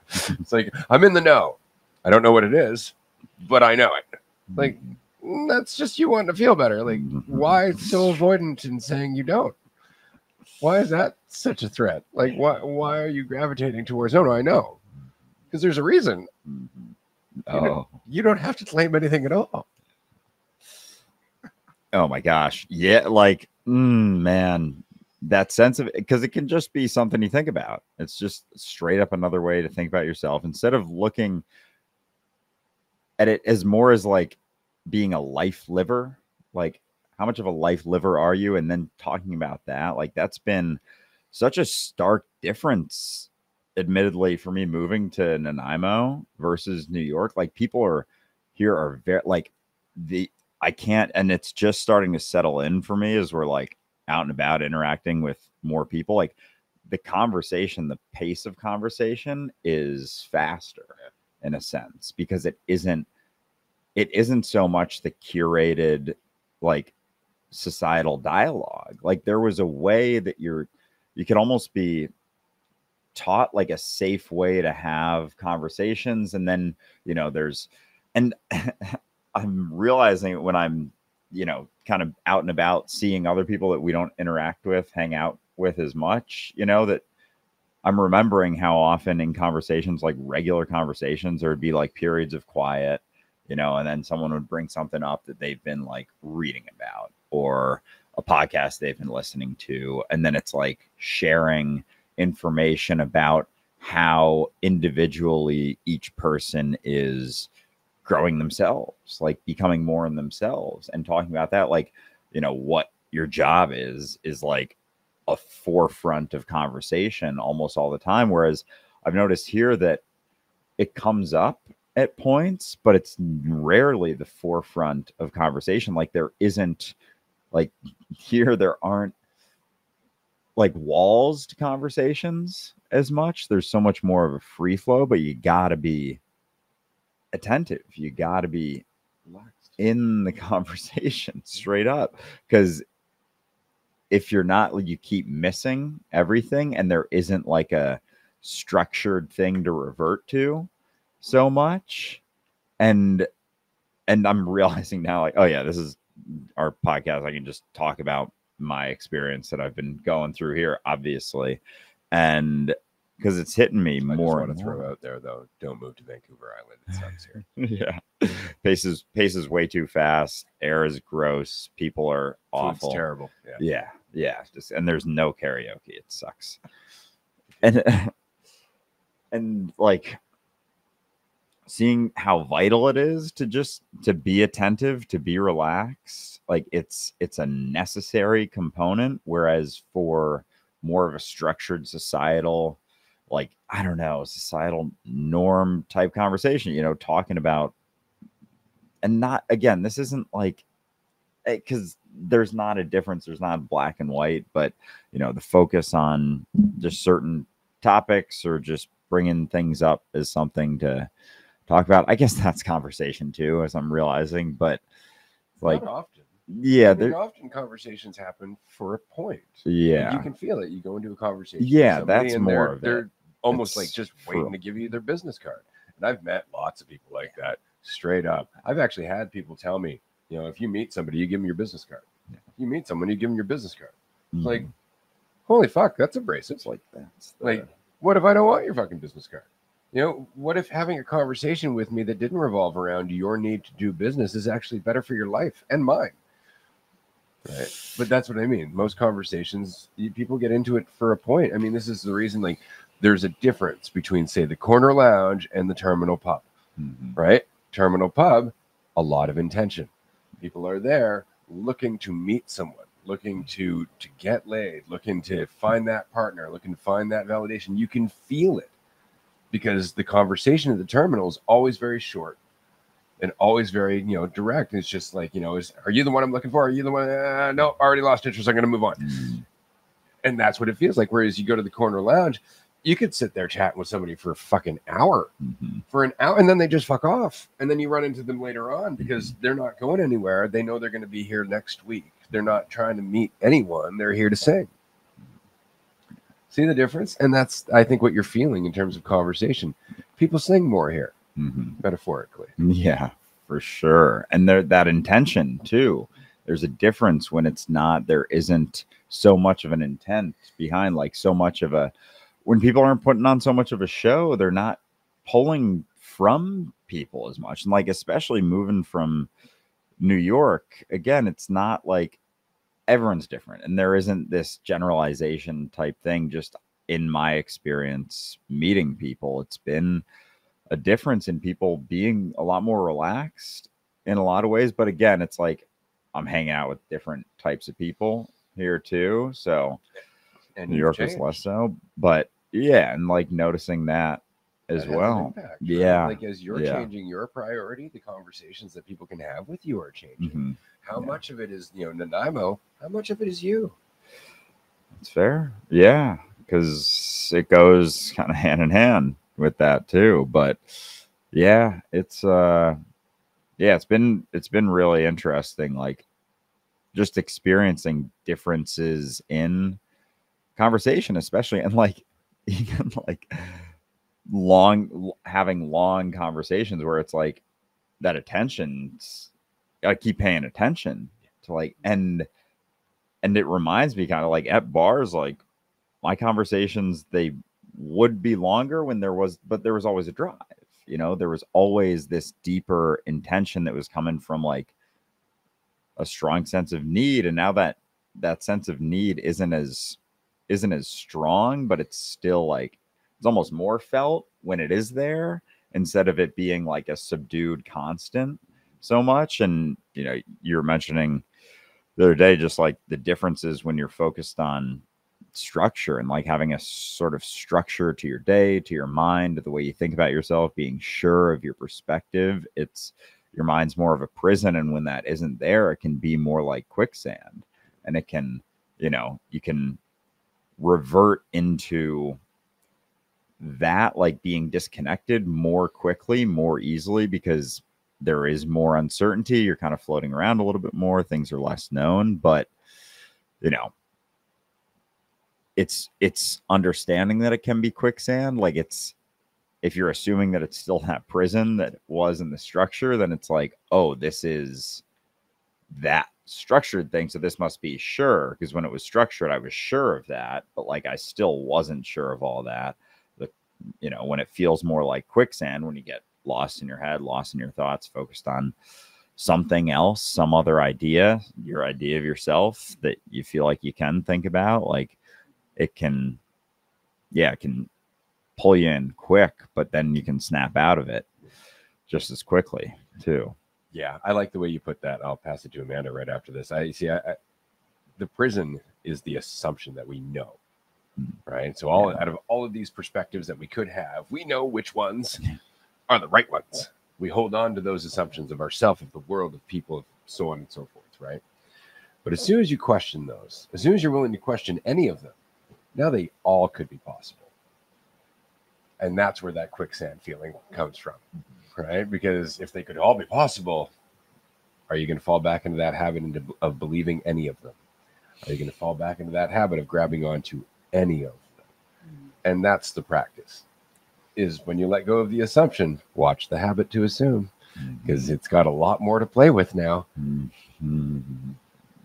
It's like, I'm in the know. I don't know what it is, but I know it. Like, that's just you wanting to feel better. Like, why so avoidant in saying you don't? Why is that such a threat? Like, why are you gravitating towards, no, I know. Because there's a reason. You don't have to claim anything at all.
Oh my gosh. Yeah, like, man, that sense of it, because it can just be something you think about. It's just straight up another way to think about yourself instead of looking at it as more as like being a life liver. Like, how much of a life liver are you? And then talking about that, like, that's been such a stark difference, admittedly, for me moving to Nanaimo versus New York. Like, people here are very like I can't, and it's just starting to settle in for me as we're like out and about interacting with more people. Like, the conversation, the pace of conversation is faster in a sense, because it isn't so much the curated like societal dialogue. Like, there was a way that you could almost be taught like a safe way to have conversations, and then and I'm realizing when I'm kind of out and about seeing other people that we don't interact with, hang out with as much, that I'm remembering how often in conversations, like regular conversations, there would be like periods of quiet, and then someone would bring something up that they've been like reading about or a podcast they've been listening to. And then it's like sharing information about how individually each person is growing themselves, like becoming more in themselves, and talking about that, like, what your job is like a forefront of conversation almost all the time. Whereas I've noticed here that it comes up at points, but it's rarely the forefront of conversation. Like, there isn't, like, here there aren't like walls to conversations as much. There's so much more of a free flow, but you gotta be attentive. You gotta be in the conversation straight up, because if you're not, you keep missing everything, and there isn't like a structured thing to revert to so much. And I'm realizing now, like, oh yeah, this is our podcast. I can just talk about my experience that I've been going through here, obviously, and because it's hitting me more. I just want to
throw out there, though, don't move to Vancouver Island. It sucks here.
Yeah, pace is way too fast. Air is gross. People are awful.
It's terrible.
Yeah. Just, and there's no karaoke. It sucks. And like, seeing how vital it is to be attentive, to be relaxed. Like, it's a necessary component. Whereas for more of a structured societal, like, I don't know, societal norm type conversation, talking about, and not, again, this isn't like, because there's not a difference. There's not black and white, but the focus on just certain topics or just bringing things up as something to talk about. I guess that's conversation too, as I'm realizing, but like,
not often.
Yeah,
often conversations happen for a point.
Yeah,
you can feel it. You go into a conversation.
Yeah, that's more of it.
They're almost like just waiting to give you their business card. And I've met lots of people like that, straight up. I've actually had people tell me, if you meet somebody, you give them your business card. If you meet someone, you give them your business card. It's like, holy fuck, that's abrasive.
Like, that's
like, what if I don't want your fucking business card? You know, what if having a conversation with me that didn't revolve around your need to do business is actually better for your life and mine? Right. But that's what I mean. Most conversations, people get into it for a point. I mean, this is the reason, like, there's a difference between, say, the corner lounge and the terminal pub, right? Terminal pub, a lot of intention. People are there looking to meet someone, looking to get laid, looking to find that partner, looking to find that validation. You can feel it because the conversation at the terminal is always very short and always very, direct. It's just like, are you the one I'm looking for? Are you the one? No, already lost interest. I'm going to move on. And that's what it feels like. Whereas you go to the corner lounge, you could sit there chatting with somebody for a fucking hour, and then they just fuck off. And then you run into them later on because they're not going anywhere. They know they're going to be here next week. They're not trying to meet anyone. They're here to sing. See the difference? And that's, I think, what you're feeling in terms of conversation. People sing more here, metaphorically.
Yeah, for sure. And that intention too. There's a difference when there isn't so much of an intent behind, like so much of when people aren't putting on so much of a show, they're not pulling from people as much. And like, especially moving from New York, again, it's not like everyone's different. And there isn't this generalization type thing. Just in my experience, meeting people, it's been a difference in people being a lot more relaxed in a lot of ways. But again, it's like I'm hanging out with different types of people here too. So and New York is less so. But yeah, and like noticing that as well. Impact, yeah.
Right? Like as you're changing your priority, the conversations that people can have with you are changing. How much of it is, Nanaimo? How much of it is you?
It's fair. Yeah. Because it goes kind of hand in hand with that too. But yeah, it's been really interesting, like just experiencing differences in conversation, especially, and like even like having long conversations where it's like that attention's gotta keep paying attention to, like, and it reminds me kind of like at bars, like my conversations, they would be longer when there was always a drive, there was always this deeper intention that was coming from like a strong sense of need. And now that sense of need isn't as strong, but it's still like, it's almost more felt when it is there instead of it being like a subdued constant so much. And, you're mentioning the other day, just like the differences when you're focused on structure and like having a sort of structure to your day, to your mind, to the way you think about yourself, being sure of your perspective. It's your mind's more of a prison. And when that isn't there, it can be more like quicksand, and it can, you can revert into that, like being disconnected more quickly, more easily, because there is more uncertainty. You're kind of floating around a little bit more. Things are less known, but it's understanding that it can be quicksand. Like if you're assuming that it's still that prison that it was in the structure, then it's like, oh, this is that structured thing. So this must be sure, because when it was structured, I was sure of that, but like I still wasn't sure of all that. When it feels more like quicksand, when you get lost in your head, lost in your thoughts, focused on something else, some other idea, your idea of yourself that you feel like you can think about, like it can pull you in quick, but then you can snap out of it just as quickly too.
Yeah, I like the way you put that. I'll pass it to Amanda right after this. The prison is the assumption that we know, right? So out of all of these perspectives that we could have, we know which ones are the right ones. We hold on to those assumptions of ourselves, of the world, of people, so on and so forth, right? But as soon as you question those, as soon as you're willing to question any of them, now they all could be possible. And that's where that quicksand feeling comes from, right? Because if they could all be possible, are you going to fall back into that habit of believing any of them? Are you going to fall back into that habit of grabbing onto any of them? And that's the practice, is when you let go of the assumption, watch the habit to assume, because it's got a lot more to play with now.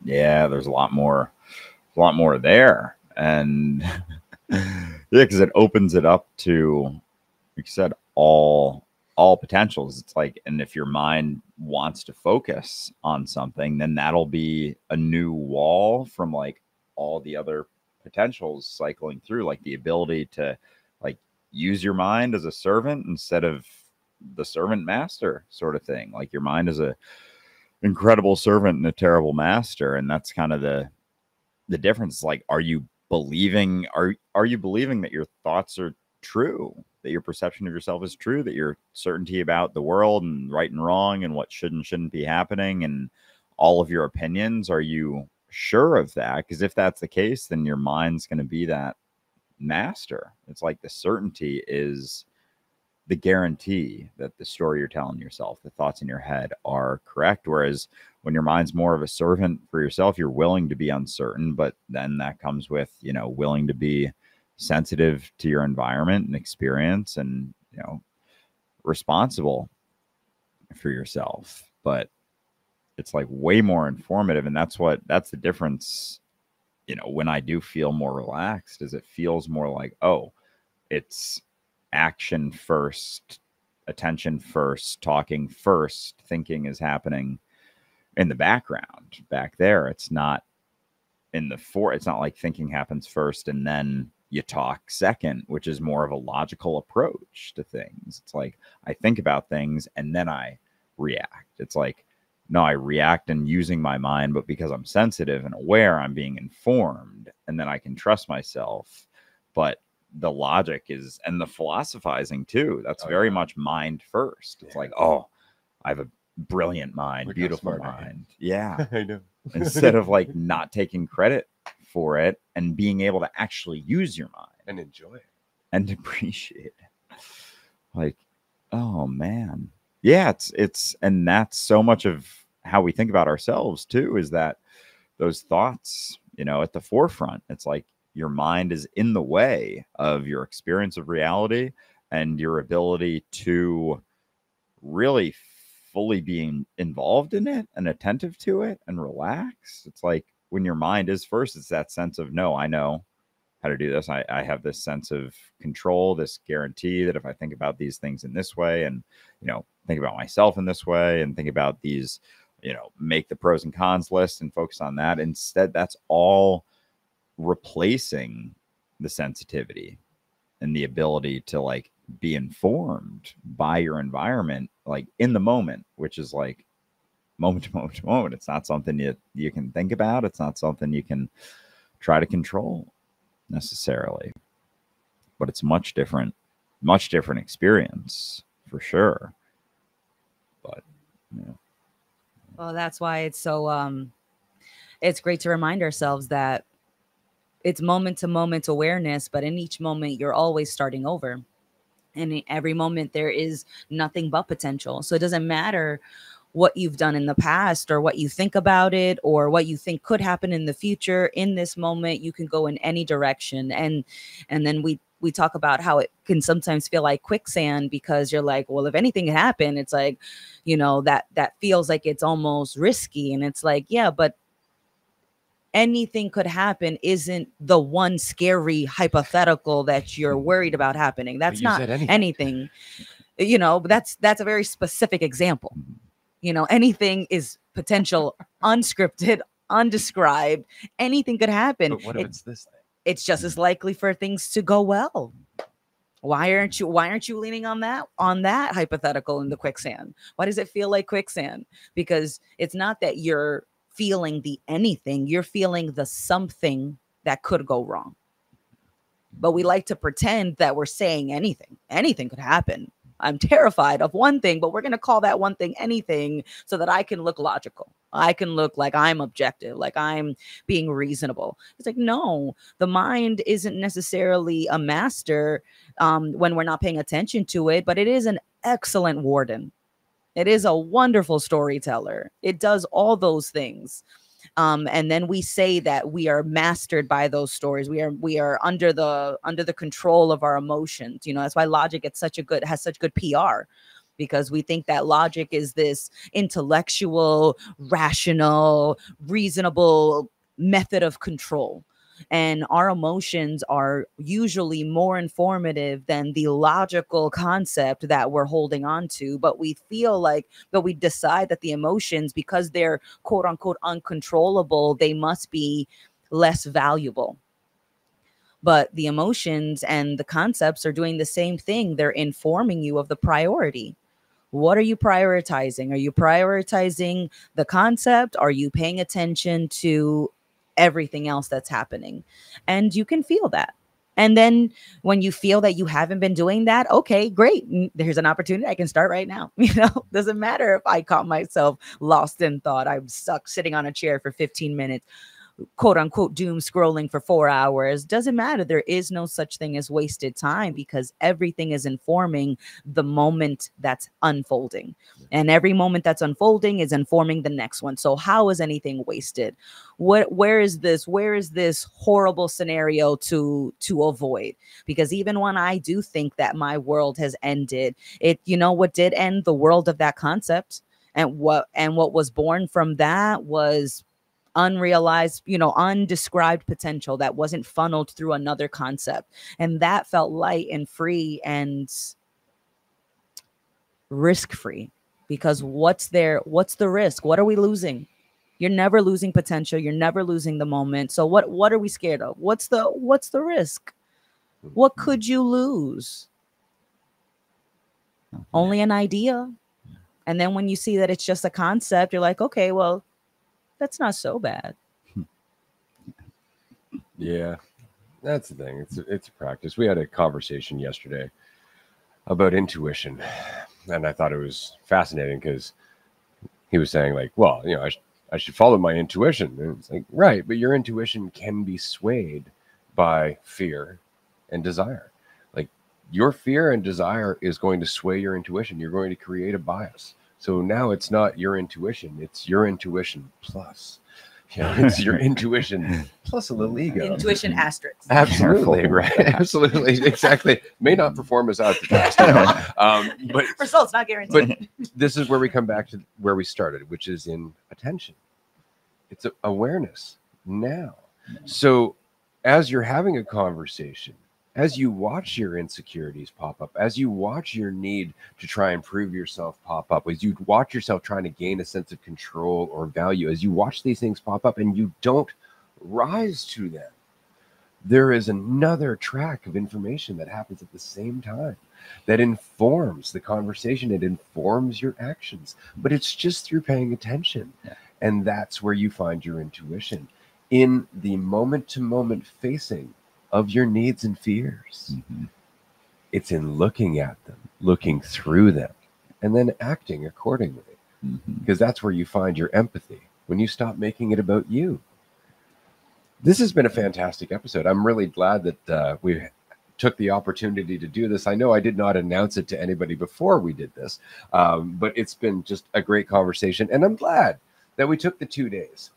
Yeah, there's a lot more there. And yeah, because it opens it up to you said, all potentials. It's like, and if your mind wants to focus on something, then that'll be a new wall from like all the other potentials cycling through, like the ability to like use your mind as a servant instead of the servant master sort of thing. Like your mind is a incredible servant and a terrible master. And that's kind of the difference. Like, are you believing that your thoughts are true, that your perception of yourself is true, that your certainty about the world and right and wrong and what should and shouldn't be happening and all of your opinions, are you sure of that? Because if that's the case, then your mind's going to be that master. It's like the certainty is the guarantee that the story you're telling yourself, the thoughts in your head are correct. Whereas when your mind's more of a servant for yourself, you're willing to be uncertain, but then that comes with, you know, willing to be sensitive to your environment and experience and, you know, responsible for yourself. But it's like way more informative. And that's the difference, you know, when I do feel more relaxed, is it feels more like, oh, it's action first, attention first, talking first, thinking is happening in the background back there. It's not it's not like thinking happens first and then you talk second, which is more of a logical approach to things. It's like I think about things and then I react. It's like, no, I react and using my mind, but because I'm sensitive and aware, I'm being informed, and then I can trust myself. But the logic is, and the philosophizing too, that's very much mind first. It's like, oh, I have a brilliant mind,
Look
beautiful mind. Yeah.
I know.
Instead of like not taking credit for it and being able to actually use your mind
and enjoy it
and appreciate it. Like, oh man. Yeah, it's and that's so much of how we think about ourselves too, is that those thoughts, you know, at the forefront. It's like your mind is in the way of your experience of reality and your ability to really fully being involved in it and attentive to it and relax. It's like when your mind is first, it's that sense of, no, I know how to do this. I have this sense of control, this guarantee that if I think about these things in this way and, you know, think about myself in this way and think about these, you know, make the pros and cons list and focus on that. Instead, that's all replacing the sensitivity and the ability to like be informed by your environment, like in the moment, which is like moment to moment to moment. It's not something you can think about. It's not something you can try to control necessarily, but it's much different experience for sure. But yeah.
Well, that's why it's so it's great to remind ourselves that it's moment to moment awareness, but in each moment you're always starting over. And in every moment there is nothing but potential. So it doesn't matter what you've done in the past or what you think about it or what you think could happen in the future. In this moment, you can go in any direction. And then we talk about how it can sometimes feel like quicksand, because you're like, well, if anything can happen, it's like, you know, that feels like it's almost risky. And it's like, yeah, but anything could happen isn't the one scary hypothetical that you're worried about happening. That's not anything, you know, but that's a very specific example. You know, anything is potential, unscripted, undescribed. Anything could happen.
But what if it's this thing?
It's just as likely for things to go well. Why aren't you leaning on that hypothetical in the quicksand? Why does it feel like quicksand? Because it's not that you're feeling the anything, you're feeling the something that could go wrong. But we like to pretend that we're saying anything. Anything could happen. I'm terrified of one thing, but we're going to call that one thing anything so that I can look logical. I can look like I'm objective, like I'm being reasonable. It's like, no, the mind isn't necessarily a master when we're not paying attention to it, but it is an excellent warden. It is a wonderful storyteller. It does all those things. And then we say that we are mastered by those stories. We are under the control of our emotions. You know, that's why logic has such good PR, because we think that logic is this intellectual, rational, reasonable method of control. And our emotions are usually more informative than the logical concept that we're holding on to. But we decide that the emotions, because they're quote unquote uncontrollable, they must be less valuable. But the emotions and the concepts are doing the same thing. They're informing you of the priority. What are you prioritizing? Are you prioritizing the concept? Are you paying attention to everything else that's happening? And you can feel that. And then when you feel that you haven't been doing that, okay, great. There's an opportunity. I can start right now. Doesn't matter if I caught myself lost in thought. I'm stuck sitting on a chair for 15 minutes, quote unquote doom scrolling for 4 hours. Doesn't matter. There is no such thing as wasted time, because everything is informing the moment that's unfolding, and every moment that's unfolding is informing the next one. So how is anything wasted? Where is this horrible scenario to avoid? Because even when I do think that my world has ended, what did end the world of that concept, and what was born from that was unrealized, undescribed potential that wasn't funneled through another concept. And that felt light and free and risk-free, because what's the risk? What are we losing? You're never losing potential. You're never losing the moment. So what are we scared of? What's the risk? What could you lose? Only an idea. And then when you see that it's just a concept, you're like, okay, well, that's not so bad.
Yeah, that's the thing. It's a practice. We had a conversation yesterday about intuition, and I thought it was fascinating because he was saying, like, well, I should follow my intuition. And it's like, right, but your intuition can be swayed by fear and desire. Like, your fear and desire is going to sway your intuition. You're going to create a bias. So now it's not your intuition, it's your intuition plus. It's your intuition plus a little ego.
Intuition asterisk.
Absolutely, right? Absolutely, exactly. May not perform as outcast, but
results not guaranteed.
But this is where we come back to where we started, which is in attention. It's awareness now. So as you're having a conversation, as you watch your insecurities pop up, as you watch your need to try and prove yourself pop up, as you watch yourself trying to gain a sense of control or value, as you watch these things pop up and you don't rise to them, there is another track of information that happens at the same time that informs the conversation. It informs your actions, but it's just through paying attention.
Yeah.
And that's where you find your intuition, in the moment-to-moment facing of your needs and fears.
Mm-hmm.
It's in looking at them, looking through them, and then acting accordingly. Because that's where you find your empathy, when you stop making it about you. This has been a fantastic episode. I'm really glad that we took the opportunity to do this. I know I did not announce it to anybody before we did this, but it's been just a great conversation. And I'm glad that we took the 2 days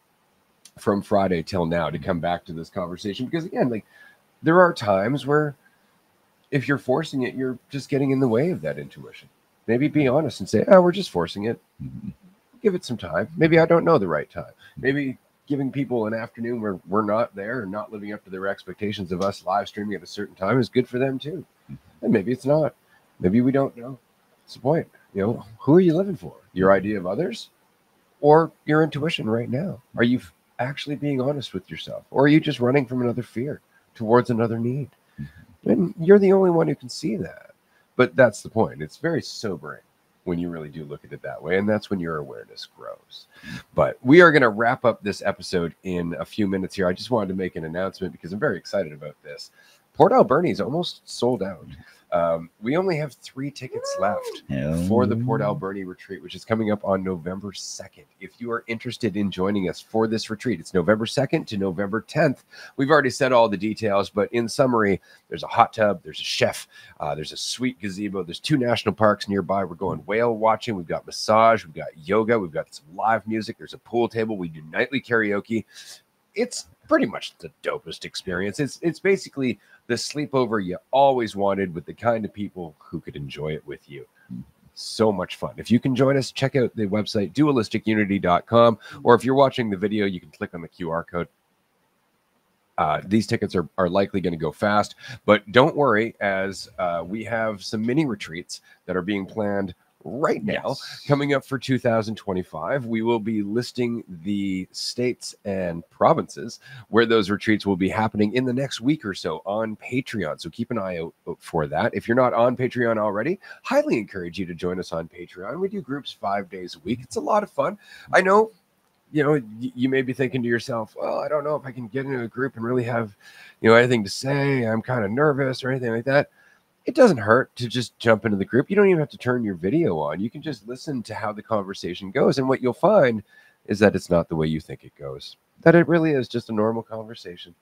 from Friday till now to come back to this conversation. Because again, like, there are times where if you're forcing it, you're just getting in the way of that intuition. Maybe be honest and say, oh, we're just forcing it. Give it some time. Maybe I don't know the right time. Maybe giving people an afternoon where we're not there and not living up to their expectations of us live streaming at a certain time is good for them too. And maybe it's not. Maybe we don't know. That's the point. Who are you living for? Your idea of others or your intuition right now? Are you actually being honest with yourself? Or are you just running from another fear towards another need? And you're the only one who can see that. But that's the point. It's very sobering when you really do look at it that way. And that's when your awareness grows. But we are going to wrap up this episode in a few minutes here. I just wanted to make an announcement because I'm very excited about this. Port Alberni is almost sold out. We only have 3 tickets left for the Port Alberni retreat, which is coming up on November 2nd. If you are interested in joining us for this retreat, it's November 2nd to November 10th. We've already said all the details, but in summary, there's a hot tub, there's a chef, there's a sweet gazebo, there's 2 national parks nearby. We're going whale watching. We've got massage, we've got yoga, we've got some live music. There's a pool table. We do nightly karaoke. It's pretty much the dopest experience. It's basically the sleepover you always wanted, with the kind of people who could enjoy it with you. So much fun. If you can join us, check out the website, dualistiCunity.com, or if you're watching the video, you can click on the QR code. These tickets are likely going to go fast, but don't worry, as we have some mini retreats that are being planned right now coming up for 2025. We will be listing the states and provinces where those retreats will be happening in the next week or so on Patreon. So keep an eye out for that. If you're not on Patreon already, highly encourage you to join us on Patreon. We do groups 5 days a week. It's a lot of fun. I know, you may be thinking to yourself, well, I don't know if I can get into a group and really have, anything to say. I'm kind of nervous or anything like that. It doesn't hurt to just jump into the group. You don't even have to turn your video on. You can just listen to how the conversation goes. And what you'll find is that it's not the way you think it goes, that it really is just a normal conversation.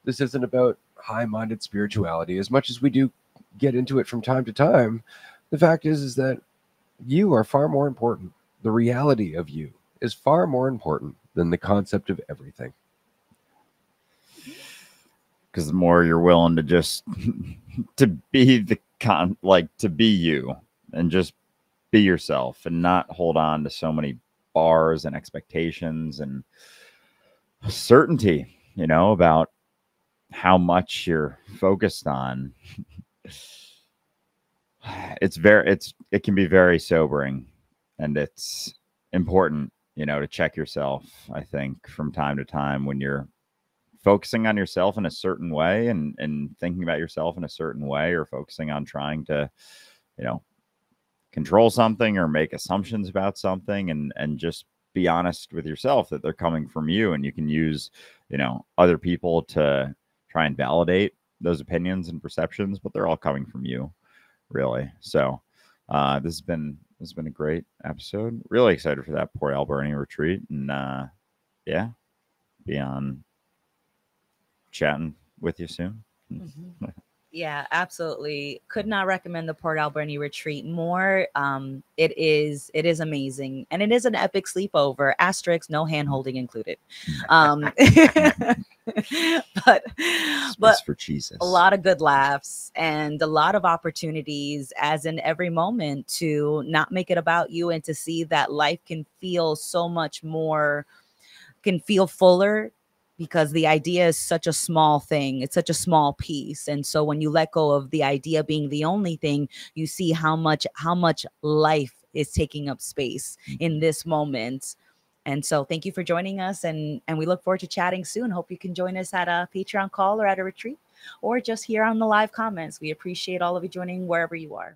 This isn't about high-minded spirituality. As much as we do get into it from time to time, the fact is that you are far more important. The reality of you is far more important than the concept of everything.
Because the more you're willing to just to be to be you and just be yourself and not hold on to so many bars and expectations and certainty, about how much you're focused on. It can be very sobering, and it's important, to check yourself, I think, from time to time when you're focusing on yourself in a certain way and thinking about yourself in a certain way, or focusing on trying to, control something or make assumptions about something, and just be honest with yourself that they're coming from you, and you can use, other people to try and validate those opinions and perceptions, but they're all coming from you, really. So this has been a great episode. Really excited for that Port Alberni retreat, and be on chatting with you soon.
Mm-hmm. Yeah, absolutely. Could not recommend the Port Alberni retreat more. It is amazing, and it is an epic sleepover. Asterisk, no hand holding included. But
for Jesus,
a lot of good laughs and a lot of opportunities, as in every moment, to not make it about you and to see that life can feel so much more, can feel fuller, because the idea is such a small thing. It's such a small piece. And so when you let go of the idea being the only thing, you see how much life is taking up space in this moment. And so thank you for joining us. And we look forward to chatting soon. Hope you can join us at a Patreon call or at a retreat, or just here on the live comments. We appreciate all of you joining wherever you are.